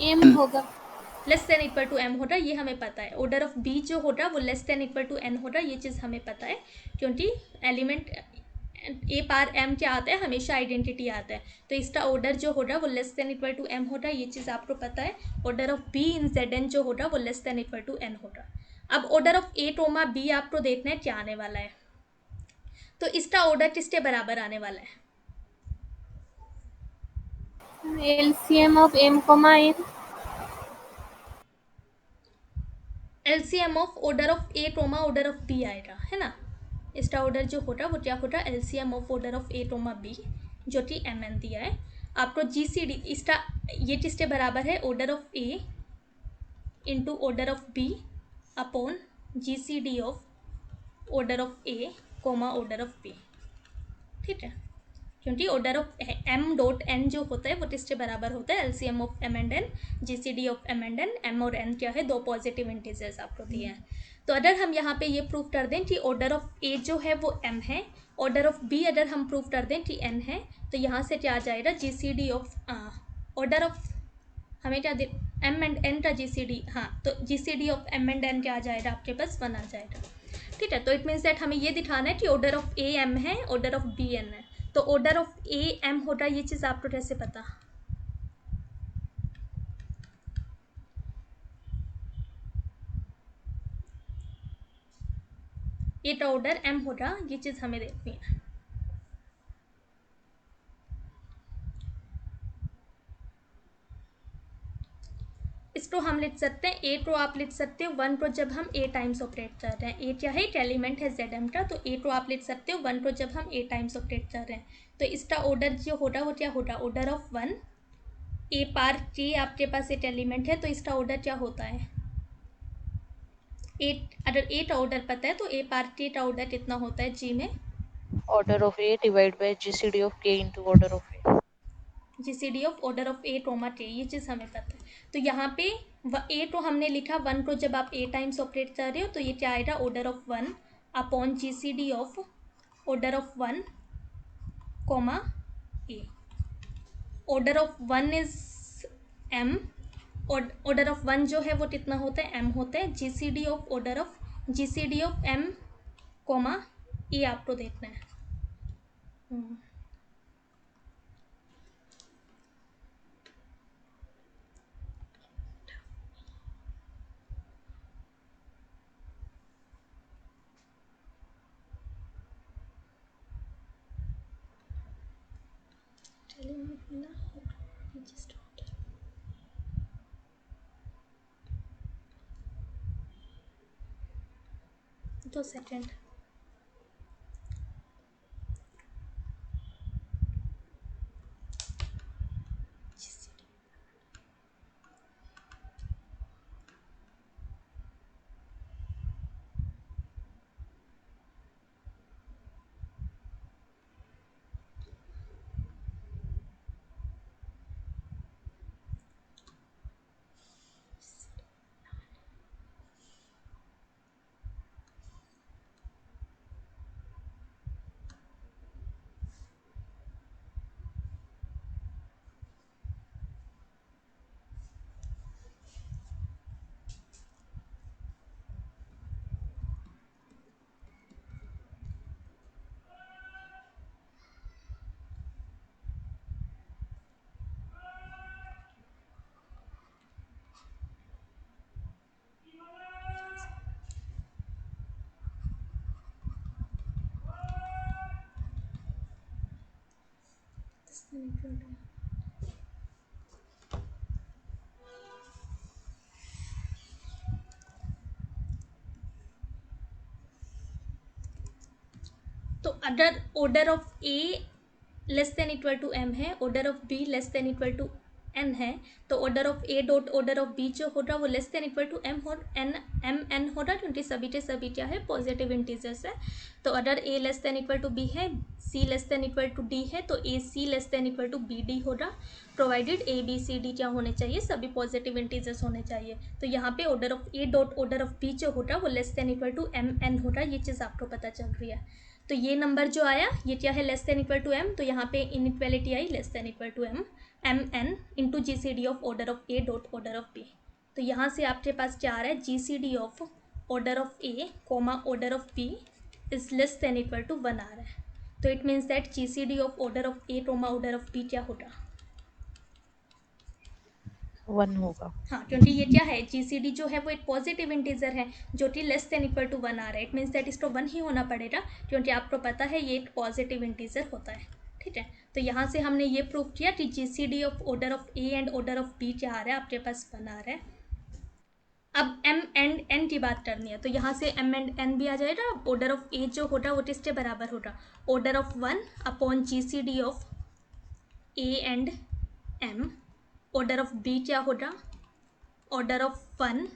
एम होगा। Less than equal to M होगा, ये हमें पता है। ऑर्डर ऑफ बी जो होगा वो less than equal to N होगा, ये चीज़ हमें पता है, क्योंकि एलिमेंट ए पार एम क्या आता है? हमेशा आइडेंटिटी आता है। तो इसका ऑर्डर जो होगा वो less than equal to M होगा, ये चीज़ आपको पता है। Order of B in Z N जो होगा वो less than equal to N होगा। अब order of A comma B आपको देखना है क्या आने वाला है। तो इसका ऑर्डर किसके बराबर आने वाला है? LCM of M comma N. LCM of order of A comma order of B आएगा, है ना। इसका ऑर्डर जो होगा वो क्या होगा? LCM of order of A comma B, जो कि एम एन दिया है आपको। जीसीडी इसका ये किसके बराबर है? Order of A into order of B upon GCD of order of A comma order of B, ठीक है। क्योंकि order of M dot N जो होता है वो किसके बराबर होता है? LCM of M and N, GCD of M and N. M और एन क्या है? दो पॉजिटिव इंटीजर्स आपको दिए हैं। तो अगर हम यहाँ पे ये प्रूव कर दें कि ऑर्डर ऑफ ए जो है वो एम है, ऑर्डर ऑफ बी अगर हम प्रूव कर दें कि एन है, तो यहाँ से क्या आ जाएगा? जीसीडी ऑफ ऑर्डर ऑफ हमें क्या दे, एम एंड एन का जीसीडी, हाँ, तो GCD of M and N क्या आ जाएगा आपके पास? 1 आ जाएगा, ठीक है। तो इट मीन्स दैट हमें ये दिखाना है कि ऑर्डर ऑफ ए एम है, ऑर्डर ऑफ बी एन है। तो ऑर्डर ऑफ ए एम होगा, ये चीज़ आपको कैसे पता? ए का ऑर्डर एम होगा, ये चीज़ हमें देखनी है। इसको हम लिख सकते हैं, ए को आप लिख सकते हो 1 को जब हम ए टाइम्स ऑपरेट कर रहे हैं। ए क्या है? एक एलिमेंट है जेड एम का, तो ए को आप लिख सकते हो 1 को जब हम ए टाइम्स ऑपरेट कर रहे हैं। तो इसका ऑर्डर जो होगा वो क्या होगा? ऑर्डर ऑफ 1 ए पार के आपके पास एक एलिमेंट है, तो इसका ऑर्डर क्या होता है? ए, अगर ए का ऑर्डर पता है तो ए पार के का ऑर्डर कितना होता है जी में? Order of A divide by GCD of K into order of A. GCD of order of A comma K, ये चीज़ हमें पता है। तो यहाँ पे ए तो हमने लिखा 1 को जब आप ए टाइम्स ऑपरेट कर रहे हो, तो ये क्या आएगा? Order of 1 upon GCD of order of 1 comma A. Order of 1 is M, order of 1 जो है वो कितना होता है? एम होता है। GCD of order of GCD of M comma A आपको देखना है। दो सेकेंड। तो अगर order of A less than equal to m है, order of b less than equal to n है, तो order of a dot order of b जो हो रहा वो less than equal to m हो n हो रहा, क्योंकि सभी के सभी क्या है पॉजिटिव इंटीजर्स है। तो अगर a less than equal to b है, c less than equal to d है, तो a c less than equal to b d हो रहा, provided a b c d क्या होने चाहिए, सभी पॉजिटिव इंटीजर्स होने चाहिए। तो यहाँ पे order of a dot order of b जो हो रहा वो less than equal to m n हो रहा, ये चीज़ आपको पता चल रही है। तो ये नंबर जो आया ये क्या है, less than equal to m, तो यहाँ पे इनइक्वालिटी आई less than equal to m n into G C D of order of a dot order of b। तो यहाँ से आपके पास क्या आ रहा है, जी C D of order of a comma order of b is less than equal to 1 आ रहा है। तो it means that ji C D of order of a comma order of b क्या होगा, 1 होगा। हाँ, क्योंकि ये क्या है, जी सी डी जो है वो एक पॉजिटिव इंटीजर है जो कि लेस देन इक्वल टू 1 आ रहा है। इट मीन्स दैट इसको 1 ही होना पड़ेगा, क्योंकि आपको पता है ये एक पॉजिटिव इंटीजर होता है। ठीक है, तो यहाँ से हमने ये प्रूव किया कि जी C D of order of A and order of B क्या आ रहा है, आपके पास 1 आ रहा है। अब m एंड n की बात करनी है, तो यहाँ से m एंड n भी आ जाएगा। ऑर्डर ऑफ a जो होगा वो किसके बराबर होगा, order of 1 upon ji C D of a and m। Order of b क्या होगा, order of 1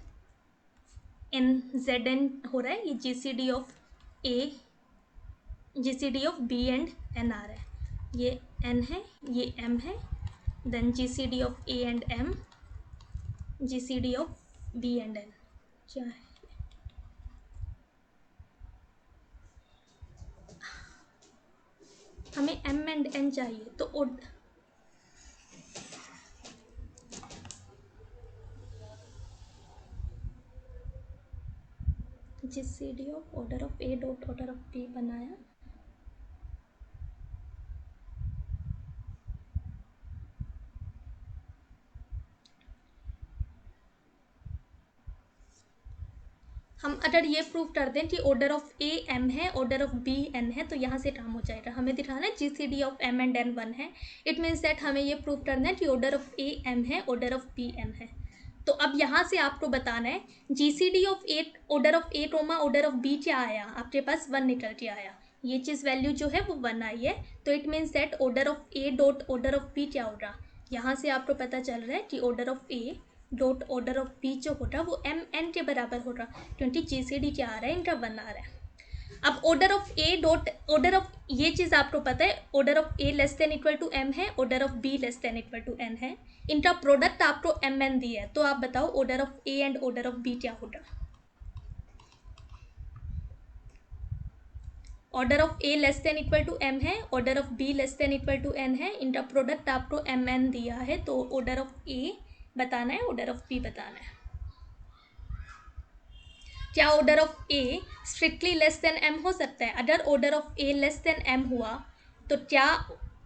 in Z N हो रहा है, ये जी C D of A ji C D of B and N आ रहा है, ये n है ये m है, then ji C D of a and m, ji C D of b and n क्या है, हमें m एंड n चाहिए। तो जी C D of order of a dot order of b बनाया, हम अगर ये प्रूव कर दें कि ऑर्डर ऑफ a m है, ऑर्डर ऑफ b n है, तो यहाँ से काम हो जाएगा। हमें दिखाना है जी C D of m and n 1 है, इट मीन्स दैट हमें ये प्रूव करना है कि ऑर्डर ऑफ a m है, ऑर्डर ऑफ b n है। तो अब यहाँ से आपको बताना है जी C D of A order of a comma order of b क्या आया, आपके पास 1 निकल के आया, ये चीज़ वैल्यू जो है वो 1 आई है। तो it means that order of a dot order of b क्या होगा, यहाँ से आपको पता चल रहा है कि order of a dot order of B जो होगा वो एम एन के बराबर होगा, क्योंकि जी सी डी क्या आ रहा है, इनका 1 आ रहा है। अब order of A dot order of, ये चीज़ आपको पता है, order of A less than equal to M है, order of B less than equal to N है, इनका प्रोडक्ट आपको एम एन दिया है। तो आप बताओ order of A and order of B क्या होगा, order of A less than equal to M है, order of B less than equal to N है, इनका प्रोडक्ट आपको एम एन दिया है। तो ऑर्डर ऑफ ए बताना है, ऑर्डर ऑफ बी बताना है। क्या order of A strictly less than M हो सकता है, अगर order of A less than M हुआ तो क्या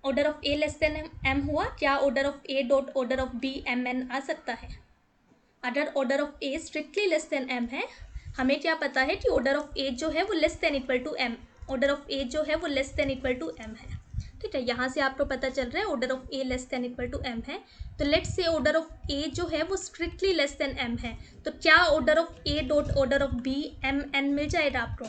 order of A less than M हुआ, क्या order of A dot order of B M N आ सकता है। अगर order of A strictly less than M है, हमें क्या पता है कि ऑर्डर ऑफ ए जो है वो less than equal to M, order of A जो है वो less than equal to M है। ठीक है, यहाँ से आपको पता चल रहा है order of A less than equal to M है। तो let's say order of A जो है वो स्ट्रिक्टली लेस देन एम है, तो क्या order of A dot order of B M N मिल जाएगा आपको,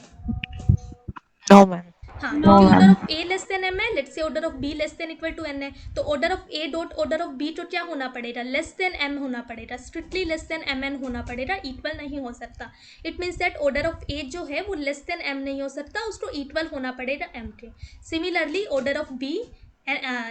नो मैम। हाँ, क्योंकि order of A less than M है, let's say order of B less than equal to N है, तो order of A dot order of B तो क्या होना पड़ेगा, लेस देन एम होना पड़ेगा, strictly less than M N होना पड़ेगा, इक्वल नहीं हो सकता। It means that order of A जो है वो लेस देन एम नहीं हो सकता, उसको इक्वल होना पड़ेगा एम के। Similarly order of B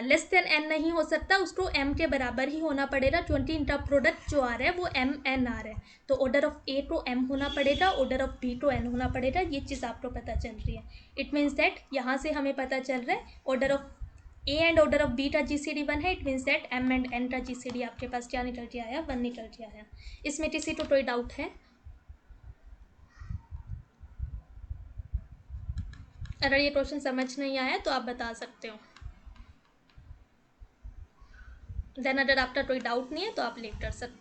less than N नहीं हो सकता, उसको एम के बराबर ही होना पड़ेगा, क्योंकि इनका प्रोडक्ट जो आ रहा है वो एम एन आ रहा है। तो ऑर्डर ऑफ ए को एम होना पड़ेगा, ऑर्डर ऑफ बी को एन होना पड़ेगा, ये चीज़ आपको पता चल रही है। इट मीन्स दैट यहाँ से हमें पता चल रहा है order of A and order of B का जी सी डी 1 है, it means that M and N का जी सी डी आपके पास क्या निकल के आया, 1 निकल के आया। इसमें किसी को कोई डाउट है, अगर ये क्वेश्चन समझ नहीं आया तो आप बता सकते हो। देन अगर आपका कोई डाउट नहीं है तो आप लेट कर सकते हो।